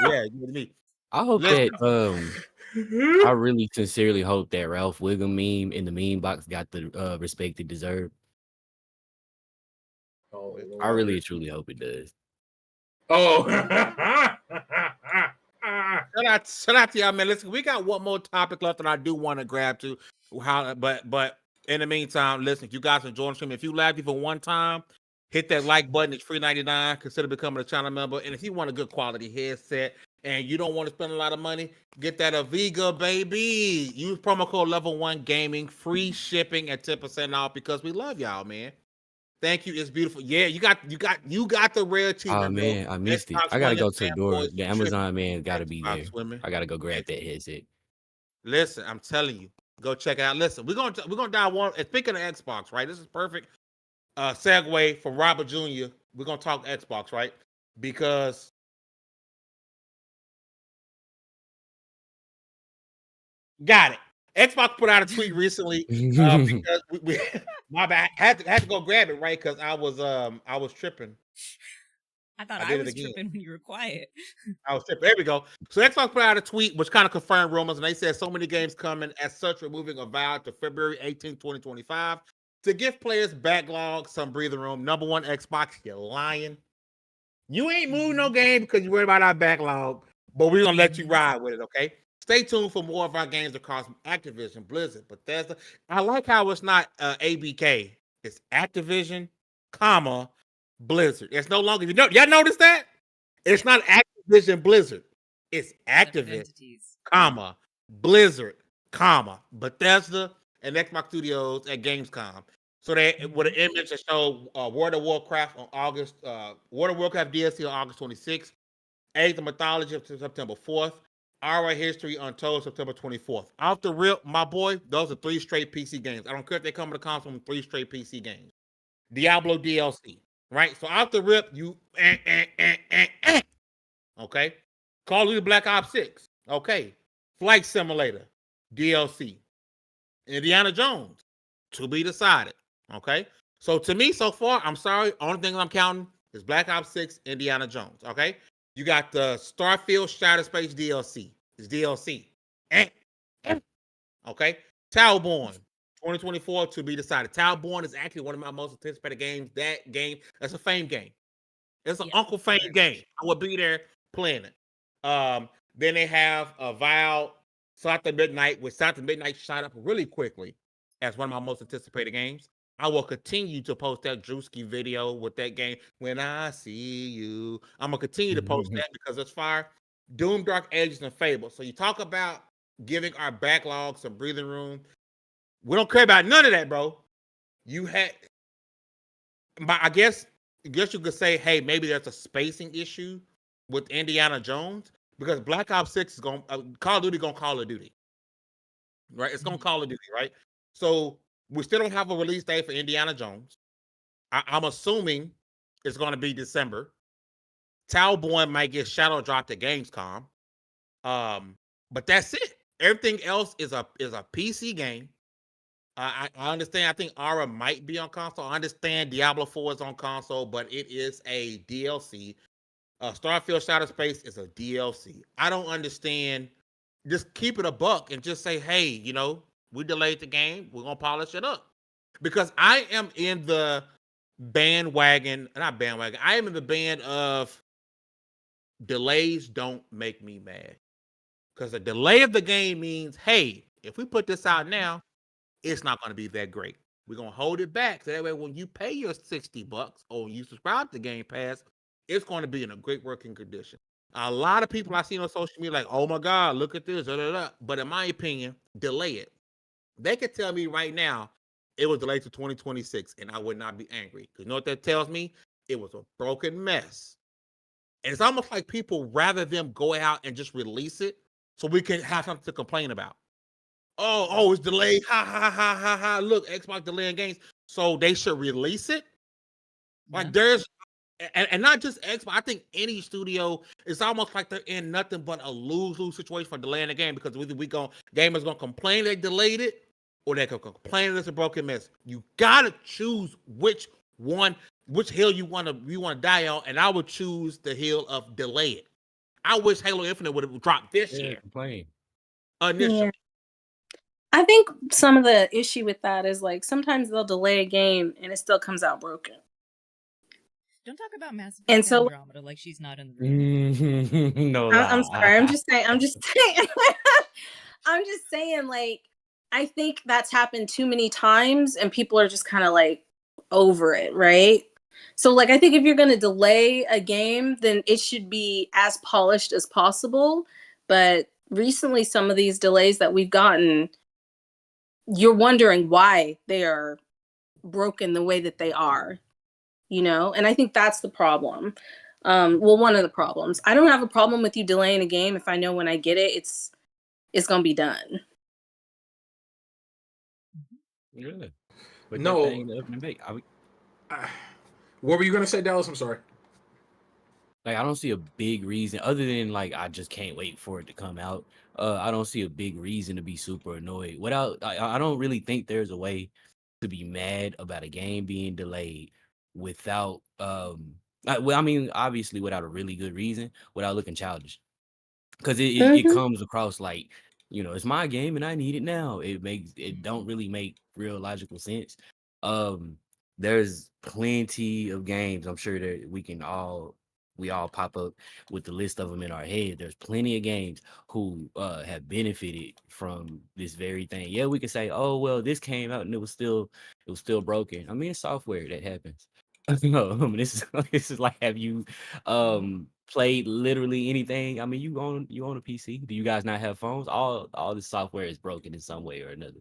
S2: Yeah, you get me.
S6: I hope that I really sincerely hope that Ralph Wiggum meme in the meme box got the respect it deserved.
S4: Oh,
S6: I really truly hope it does.
S4: Oh,
S2: shout out to y'all, man. Listen, we got one more topic left, and I do want to grab to but in the meantime, listen, if you guys enjoy the stream, if you laughed even one time, hit that like button. It's free 99. Consider becoming a channel member. And if you want a good quality headset and you don't want to spend a lot of money, get that Avega, baby. Use promo code Level1 Gaming, free shipping at 10% off, because we love y'all, man. Thank you. It's beautiful. Yeah, you got the rare achievement.
S6: Oh man,
S2: bro.
S6: I missed it. I gotta go to the door. The Amazon man gotta be there. I gotta go grab that headset.
S2: Listen, I'm telling you, go check it out. Listen, we're gonna dive one. And speaking of Xbox, right? This is perfect segue for Robert Jr. We're gonna talk Xbox, right? Because got it. Xbox put out a tweet recently because we my bad. Had to go grab it, right? Because I was tripping.
S5: I thought I was tripping when you were quiet.
S2: I was tripping. There we go. So Xbox put out a tweet which kind of confirmed rumors, and they said so many games coming. As such, removing Avowed to February 18, 2025 to give players backlog some breathing room. Number one, Xbox, you're lying. You ain't moving no game because you worried about our backlog, but we're gonna let you ride with it, okay? Stay tuned for more of our games across Activision, Blizzard, Bethesda. I like how it's not ABK. It's Activision, Blizzard. It's no longer. Y'all notice that? It's not Activision Blizzard. It's Activision, Blizzard, Bethesda, and Xbox Studios at Gamescom. So they with an image that showed World of Warcraft on August, World of Warcraft DLC on August 26th, Age of Mythology of September 4th, Our History Untold September 24th. Off the rip, my boy, those are 3 straight PC games. I don't care if they come to the console, 3 straight PC games. Diablo DLC, right? So off the rip, you okay. Call of Duty Black Ops 6, okay. Flight Simulator DLC. Indiana Jones, to be decided, okay. So to me, so far, I'm sorry, only thing I'm counting is Black Ops 6, Indiana Jones, okay. You got the Starfield Shattered Space DLC. It's DLC. Okay. Towerborn 2024 to be decided. Towerborn is actually one of my most anticipated games. That game, that's a Fame game. It's an Uncle Fame game. I will be there playing it. Then they have Avowed, South of Midnight, which South of Midnight shot up really quickly as one of my most anticipated games. I will continue to post that Drewski video with that game. When I see you, I'm gonna continue to post that because it's fire. Doom, Dark Ages, and Fable. So you talk about giving our backlog some breathing room. We don't care about none of that, bro. You had, I guess you could say, hey, maybe there's a spacing issue with Indiana Jones because Black Ops 6 is going, Call of Duty going to Call of Duty, right? It's going to Call of Duty, right? So we still don't have a release date for Indiana Jones. I'm assuming is going to be December. Talboy might get shadow dropped at Gamescom. But that's it. Everything else is a PC game. I understand. I think Aura might be on console. I understand Diablo 4 is on console, but it is a DLC. Starfield Shadow Space is a DLC. I don't understand. Just keep it a buck and just say, hey, you know, we delayed the game. We're gonna polish it up. Because I am in the bandwagon, not bandwagon. I am in the band of delays don't make me mad. Because a delay of the game means, hey, if we put this out now, it's not going to be that great. We're going to hold it back. So that way, when you pay your $60 or you subscribe to Game Pass, it's going to be in a great working condition. A lot of people I see on social media like, oh my God, look at this. Da, da, da. But in my opinion, delay it. They could tell me right now it was delayed to 2026 and I would not be angry. Because you know what that tells me? It was a broken mess. And it's almost like people rather them go out and just release it so we can have something to complain about. Oh, it's delayed. Ha, ha, ha, ha, ha. Look, Xbox delaying games. So they should release it. Like there's, and not just Xbox. I think any studio, it's almost like they're in nothing but a lose-lose situation for delaying the game because gamers gonna complain they delayed it, or they can complain it's a broken mess. You gotta choose which hill you wanna die on, and I would choose the hill of delay it. I wish Halo Infinite would have dropped this year.
S6: Complain.
S2: Initially.
S3: Yeah. I think some of the issue with that is like sometimes they'll delay a game and it still comes out broken.
S5: Don't talk about Mass Effect
S3: And so-
S5: Andromeda like she's not in the room.
S6: No,
S3: I'm sorry. I'm just saying. I'm just saying. Like, I think that's happened too many times, and people are just kind of like over it, right? So, like, I think if you're going to delay a game, then it should be as polished as possible. But recently, some of these delays that we've gotten, you're wondering why they are broken the way that they are, you know? And I think that's the problem. Well, one of the problems. I don't have a problem with you delaying a game if I know when I get it, it's going to be done.
S6: Really? But
S4: No.
S6: that thing up in the make.
S4: What were you going to say, Dallas? I'm sorry.
S6: Like, I don't see a big reason other than like I just can't wait for it to come out. I don't see a big reason to be super annoyed. I don't really think there's a way to be mad about a game being delayed without I mean, obviously without a really good reason, without looking childish. Because it comes across like, you know, it's my game and I need it now. It don't really make real logical sense. There's plenty of games. I'm sure that we all pop up with the list of them in our head. There's plenty of games who have benefited from this very thing. Yeah, we can say, oh well, this came out and it was still broken. I mean, it's software that happens. No, I mean, this is like, have you played literally anything? I mean, you own a PC. Do you guys not have phones? All the software is broken in some way or another.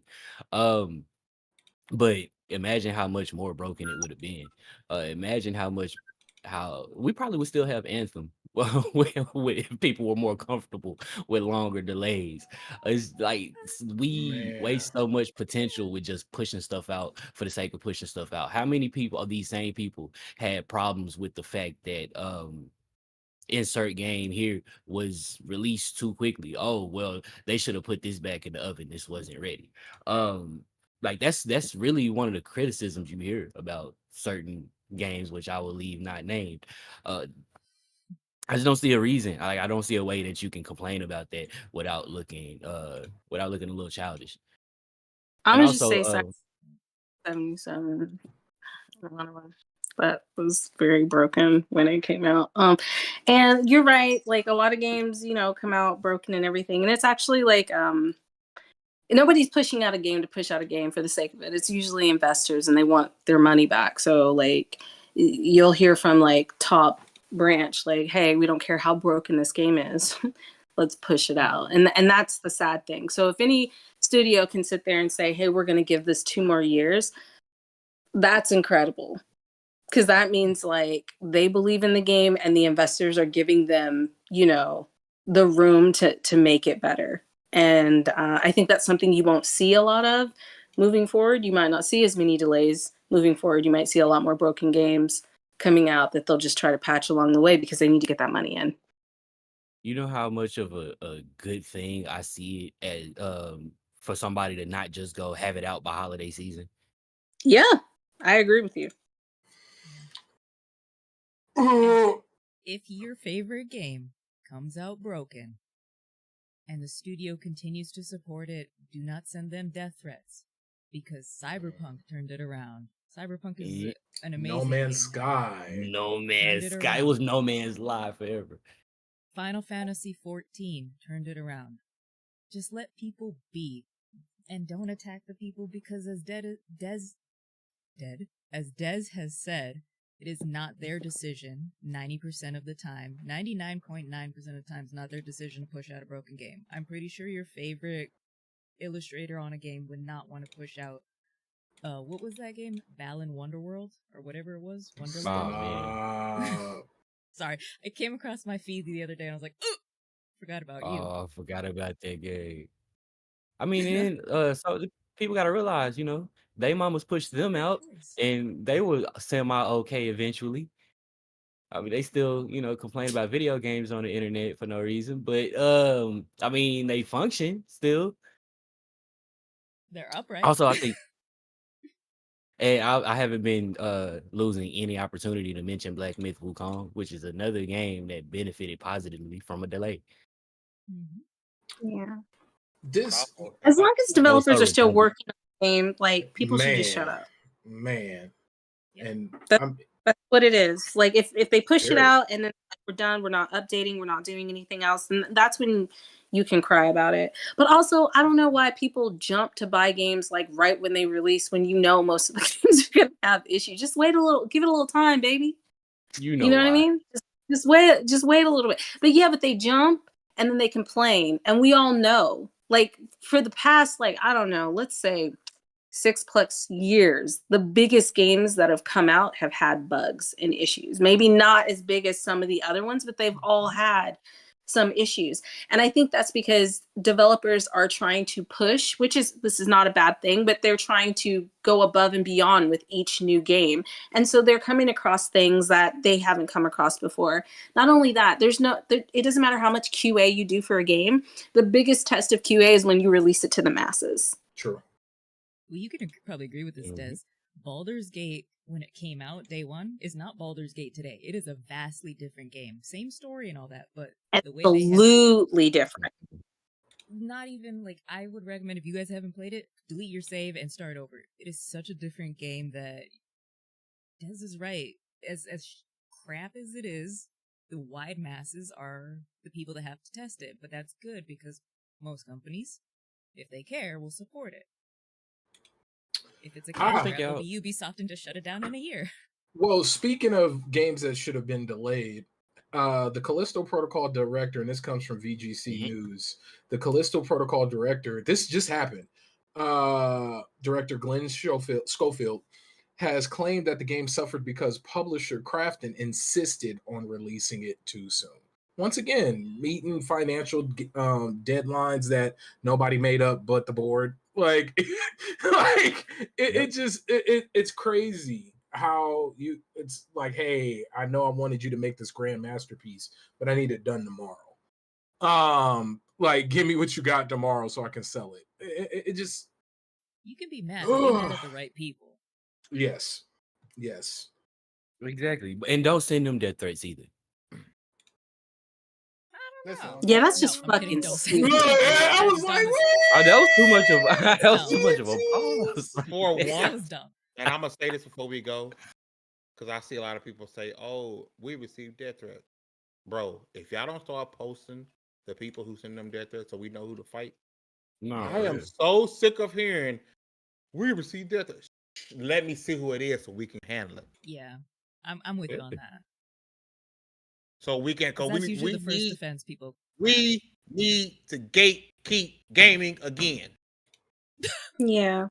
S6: But imagine how much more broken it would have been. Imagine how we probably would still have Anthem if people were more comfortable with longer delays. It's like we waste so much potential with just pushing stuff out for the sake of pushing stuff out. How many people of these same people had problems with the fact that insert game here was released too quickly? Oh well, they should have put this back in the oven. This wasn't ready. Like that's really one of the criticisms you hear about certain games, which I will leave not named. I just don't see a reason. I don't see a way that you can complain about that without looking a little childish.
S3: I'm
S6: And
S3: gonna just say
S6: also,
S3: 77. That was very broken when it came out. And you're right. Like a lot of games, you know, come out broken and everything, and it's actually like nobody's pushing out a game to push out a game for the sake of it. It's usually investors and they want their money back. So like you'll hear from like top branch, like, hey, we don't care how broken this game is. Let's push it out. And that's the sad thing. So if any studio can sit there and say, hey, we're going to give this 2 more years, that's incredible. Because that means like they believe in the game and the investors are giving them, you know, the room to make it better. And I think that's something you won't see a lot of moving forward. You might not see as many delays moving forward. You might see a lot more broken games. coming out that they'll just try to patch along the way because they need to get that money in.
S6: You know how much of a good thing I see it as for somebody to not just go have it out by holiday season.
S3: Yeah, I agree with you.
S5: If your favorite game comes out broken and the studio continues to support it, do not send them death threats because Cyberpunk turned it around. Cyberpunk is an amazing
S4: No Man's
S5: game.
S4: Sky.
S6: No Man's
S5: Turned it
S6: Sky. It was
S5: around.
S6: No Man's Life forever.
S5: Final Fantasy 14 turned it around. Just let people be, and don't attack the people because, as Des has said, it is not their decision 90% of the time. 99.9% of the time, it's not their decision to push out a broken game. I'm pretty sure your favorite illustrator on a game would not want to push out. What was that game? Balan Wonderworld or whatever it was. Wonderland. Sorry, it came across my feed the other day and I was like, "Ooh, forgot about you."
S6: Oh, I forgot about that game. I mean, so people got to realize, they mamas pushed them out, and they were semi okay eventually. I mean, they still, complain about video games on the internet for no reason, but I mean, they function still.
S5: They're upright.
S6: Also, I think, and I haven't been losing any opportunity to mention Black Myth Wukong, which is another game that benefited positively from a delay.
S3: Yeah.
S4: This
S3: As long as developers are still
S6: redundant.
S3: working on the game, like people should just shut up.
S4: Man.
S5: Yep.
S4: And
S3: That's what it is. Like if they push it
S4: Very.
S3: out and then we're done, we're not updating, we're not doing anything else, and that's when you can cry about it. But also, I don't know why people jump to buy games like right when they release, when most of the games are gonna have issues. Just wait a little, give it a little time, baby.
S6: You know
S3: what I
S6: why.
S3: mean? Just wait a little bit. But yeah, but they jump and then they complain, and we all know. Like for the past, I don't know, let's say 6+ years, the biggest games that have come out have had bugs and issues. Maybe not as big as some of the other ones, but they've all had some issues. And I think that's because developers are trying to push, this is not a bad thing, but they're trying to go above and beyond with each new game. And so they're coming across things that they haven't come across before. Not only that, it doesn't matter how much QA you do for a game. The biggest test of QA is when you release it to the masses.
S4: True.
S5: Well, you can probably agree with this, Des. Baldur's Gate, when it came out day one, is not Baldur's Gate today. It is a vastly different game. Same story and all that, but the way
S3: absolutely different.
S5: Not even I would recommend, if you guys haven't played it, delete your save and start over. It is such a different game that Des is right. As crap as it is, the wide masses are the people that have to test it. But that's good because most companies, if they care, will support it. If it's a crap, it'll be Ubisoft and just shut it down in a year.
S4: Well, speaking of games that should have been delayed, the Callisto Protocol director, and this comes from VGC News, the Callisto Protocol director, this just happened. Director Glenn Schofield has claimed that the game suffered because publisher Krafton insisted on releasing it too soon. Once again, meeting financial deadlines that nobody made up but the board. It's crazy how it's like, hey, I know I wanted you to make this grand masterpiece, but I need it done tomorrow. Give me what you got tomorrow so I can sell it. It just,
S5: you can be mad, but you're mad at the right people.
S4: Yes,
S6: exactly, and don't send them death threats either.
S3: Yeah, that's just fucking stupid.
S4: I was like,
S6: that was too much of a pause.
S2: For one,
S5: that was dumb.
S2: And I'm gonna say this before we go, because I see a lot of people say, "Oh, we received death threats." Bro, if y'all don't start posting the people who send them death threats, so we know who to fight.
S6: No,
S2: I am so sick of hearing we received death threats. Let me see who it is so we can handle it.
S5: Yeah, I'm with you on that.
S2: So we can go.
S5: That's usually the first defense people.
S2: We need to gatekeep gaming again.
S3: Yeah.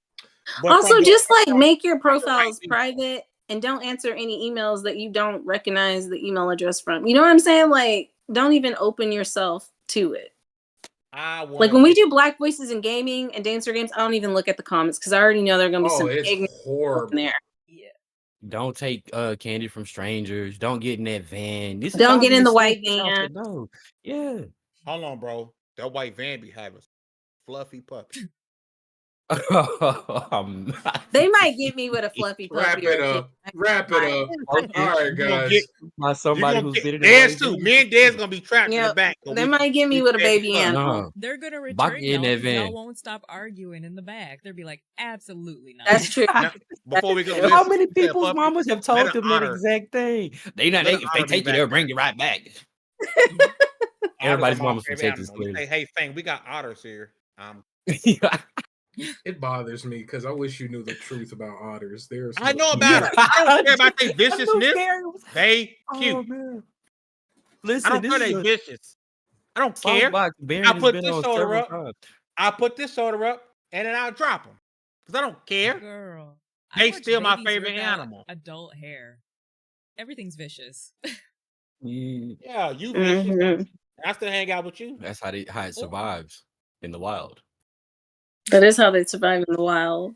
S2: But
S3: also, just make your profiles private and don't answer any emails that you don't recognize the email address from. You know what I'm saying? Don't even open yourself to it. When we do Black Voices in Gaming and Dancer Games, I don't even look at the comments because I already know they're going to be some ignorant
S4: horrible
S3: in there.
S5: Yeah.
S6: Don't take candy from strangers. Don't get in that van. This is
S3: Don't get in the
S6: obvious
S3: white
S6: stuff y'all
S3: van.
S6: should know. Yeah.
S2: Hold on, bro. That white van be having fluffy puppy.
S3: They might get me with a fluffy
S4: Wrap
S3: puppy or
S4: it
S3: a kid.
S4: up. Wrap it up.
S6: Okay.
S4: All right,
S2: You gonna
S4: guys.
S2: get
S6: By
S2: you
S6: somebody
S2: gonna
S6: who's
S2: get
S6: been in the
S2: Dez
S6: white
S2: too.
S6: van.
S2: Me and Dez gonna be trapped in the
S3: Yep.
S2: back. So
S3: They
S2: we
S3: might get me with a baby
S2: puppy.
S3: animal.
S5: They're gonna
S6: Bach
S5: return
S6: in
S5: y'all
S6: that
S5: 'cause y'all
S6: van.
S5: won't stop arguing in the back. They'll be like, absolutely not.
S3: That's true.
S2: Now, before we go,
S3: That's true.
S6: How
S2: listen,
S6: many
S2: you said
S6: people's
S2: puppy.
S6: mamas have
S2: Let
S6: told
S2: an
S6: them that
S2: otter.
S6: exact thing? They not
S2: Let
S6: they
S2: an
S6: if they
S2: otter be
S6: take you,
S2: back
S6: they'll
S2: there.
S6: bring you right back.
S2: Otters
S6: Everybody's
S2: are my
S6: mama's from
S2: favorite
S6: Texas,
S2: animal. You
S6: clearly.
S2: say, hey, Fang, we got otters here.
S4: It bothers me because I wish you knew the truth about otters. There's
S2: I know about them. I don't care about their viciousness. They cute.
S6: Oh man.
S2: I
S6: Listen,
S2: don't
S6: this
S2: care
S6: is
S2: they
S6: a
S2: vicious. I don't care.
S6: soapbox
S2: I
S6: Baron has
S2: put
S6: been
S2: this
S6: on
S2: soda
S6: several
S2: up.
S6: times.
S2: I put this soda up, and then I'll drop them because I don't care.
S5: Girl.
S2: They
S5: I watch
S2: still my
S5: babies
S2: favorite
S5: rip out
S2: animal.
S5: adult hair. Everything's vicious.
S2: Yeah, you vicious.
S3: Mhm.
S2: I still hang out with you.
S6: That's how it survives in the wild.
S3: That is how they survive in the wild.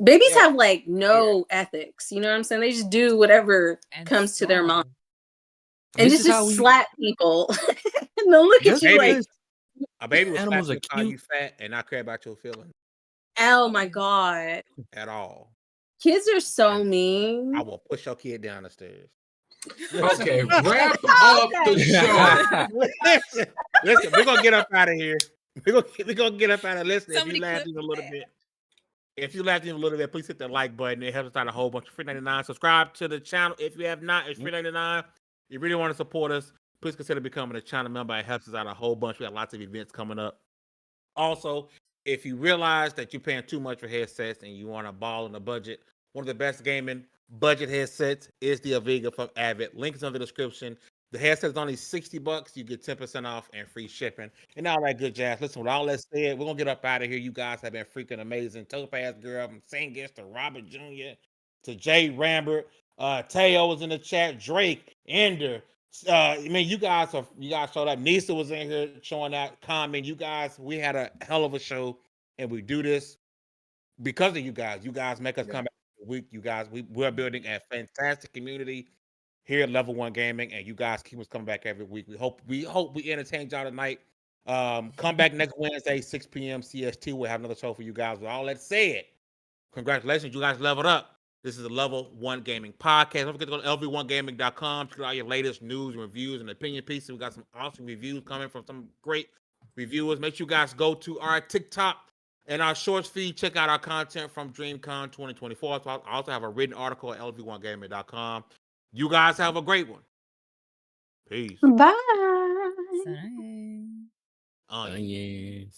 S3: Babies
S2: Yeah.
S3: have like no ethics. You know what I'm saying? They just do whatever
S5: And
S3: comes to their
S5: strong.
S3: mind and
S6: This is how
S3: just
S6: we
S3: slap people. And they'll look at
S6: just
S3: you like,
S6: because
S2: A baby will slap
S6: animals
S2: you
S6: are
S2: and call you
S6: cute.
S2: fat and not care about your feelings
S3: oh my
S5: Okay.
S3: God.
S2: at all.
S3: Kids are so
S2: And
S3: mean.
S2: I will push your kid down the stairs.
S4: Okay, wrap up the show.
S2: listen, we're gonna get up out of here. We're gonna get up out of listen.
S5: Somebody
S2: If you laughed
S5: clip
S2: even a little
S5: that.
S2: bit. If you laughed even a little bit, please hit the like button. It helps us out a whole bunch of $3.99. Subscribe to the channel if you have not. It's $3.99. You really want to support us, please consider becoming a channel member. It helps us out a whole bunch. We got lots of events coming up. Also, if you realize that you're paying too much for headsets and you want to ball on a budget, one of the best gaming budget headsets is the Avowed from Avowed. Link is in the description. The headset is only $60. You get 10% off and free shipping and all that good jazz. Listen, with all that said, we're gonna get up out of here. You guys have been freaking amazing. Topaz Girl from Singers to Robert Jr. to Jay Rambert. Teo was in the chat. Drake, Ender. You guys showed up. Nisa was in here showing that comment. You guys, we had a hell of a show, and we do this because of you guys. You guys make us come back every week. You guys, we're building a fantastic community here at Level 1 Gaming, and you guys keep us coming back every week. We hope we entertained y'all tonight. Come back next Wednesday, 6 p.m. CST. We'll have another show for you guys. With all that said, congratulations, you guys leveled up. This is the Level 1 Gaming Podcast. Don't forget to go to LV1Gaming.com to get all your latest news and reviews and opinion pieces. We got some awesome reviews coming from some great reviewers. Make sure you guys go to our TikTok and our shorts feed. Check out our content from DreamCon 2024. I also have a written article at LV1Gaming.com. You guys have a great one. Peace.
S3: Bye.
S5: Same.
S2: Onion.
S6: Onions.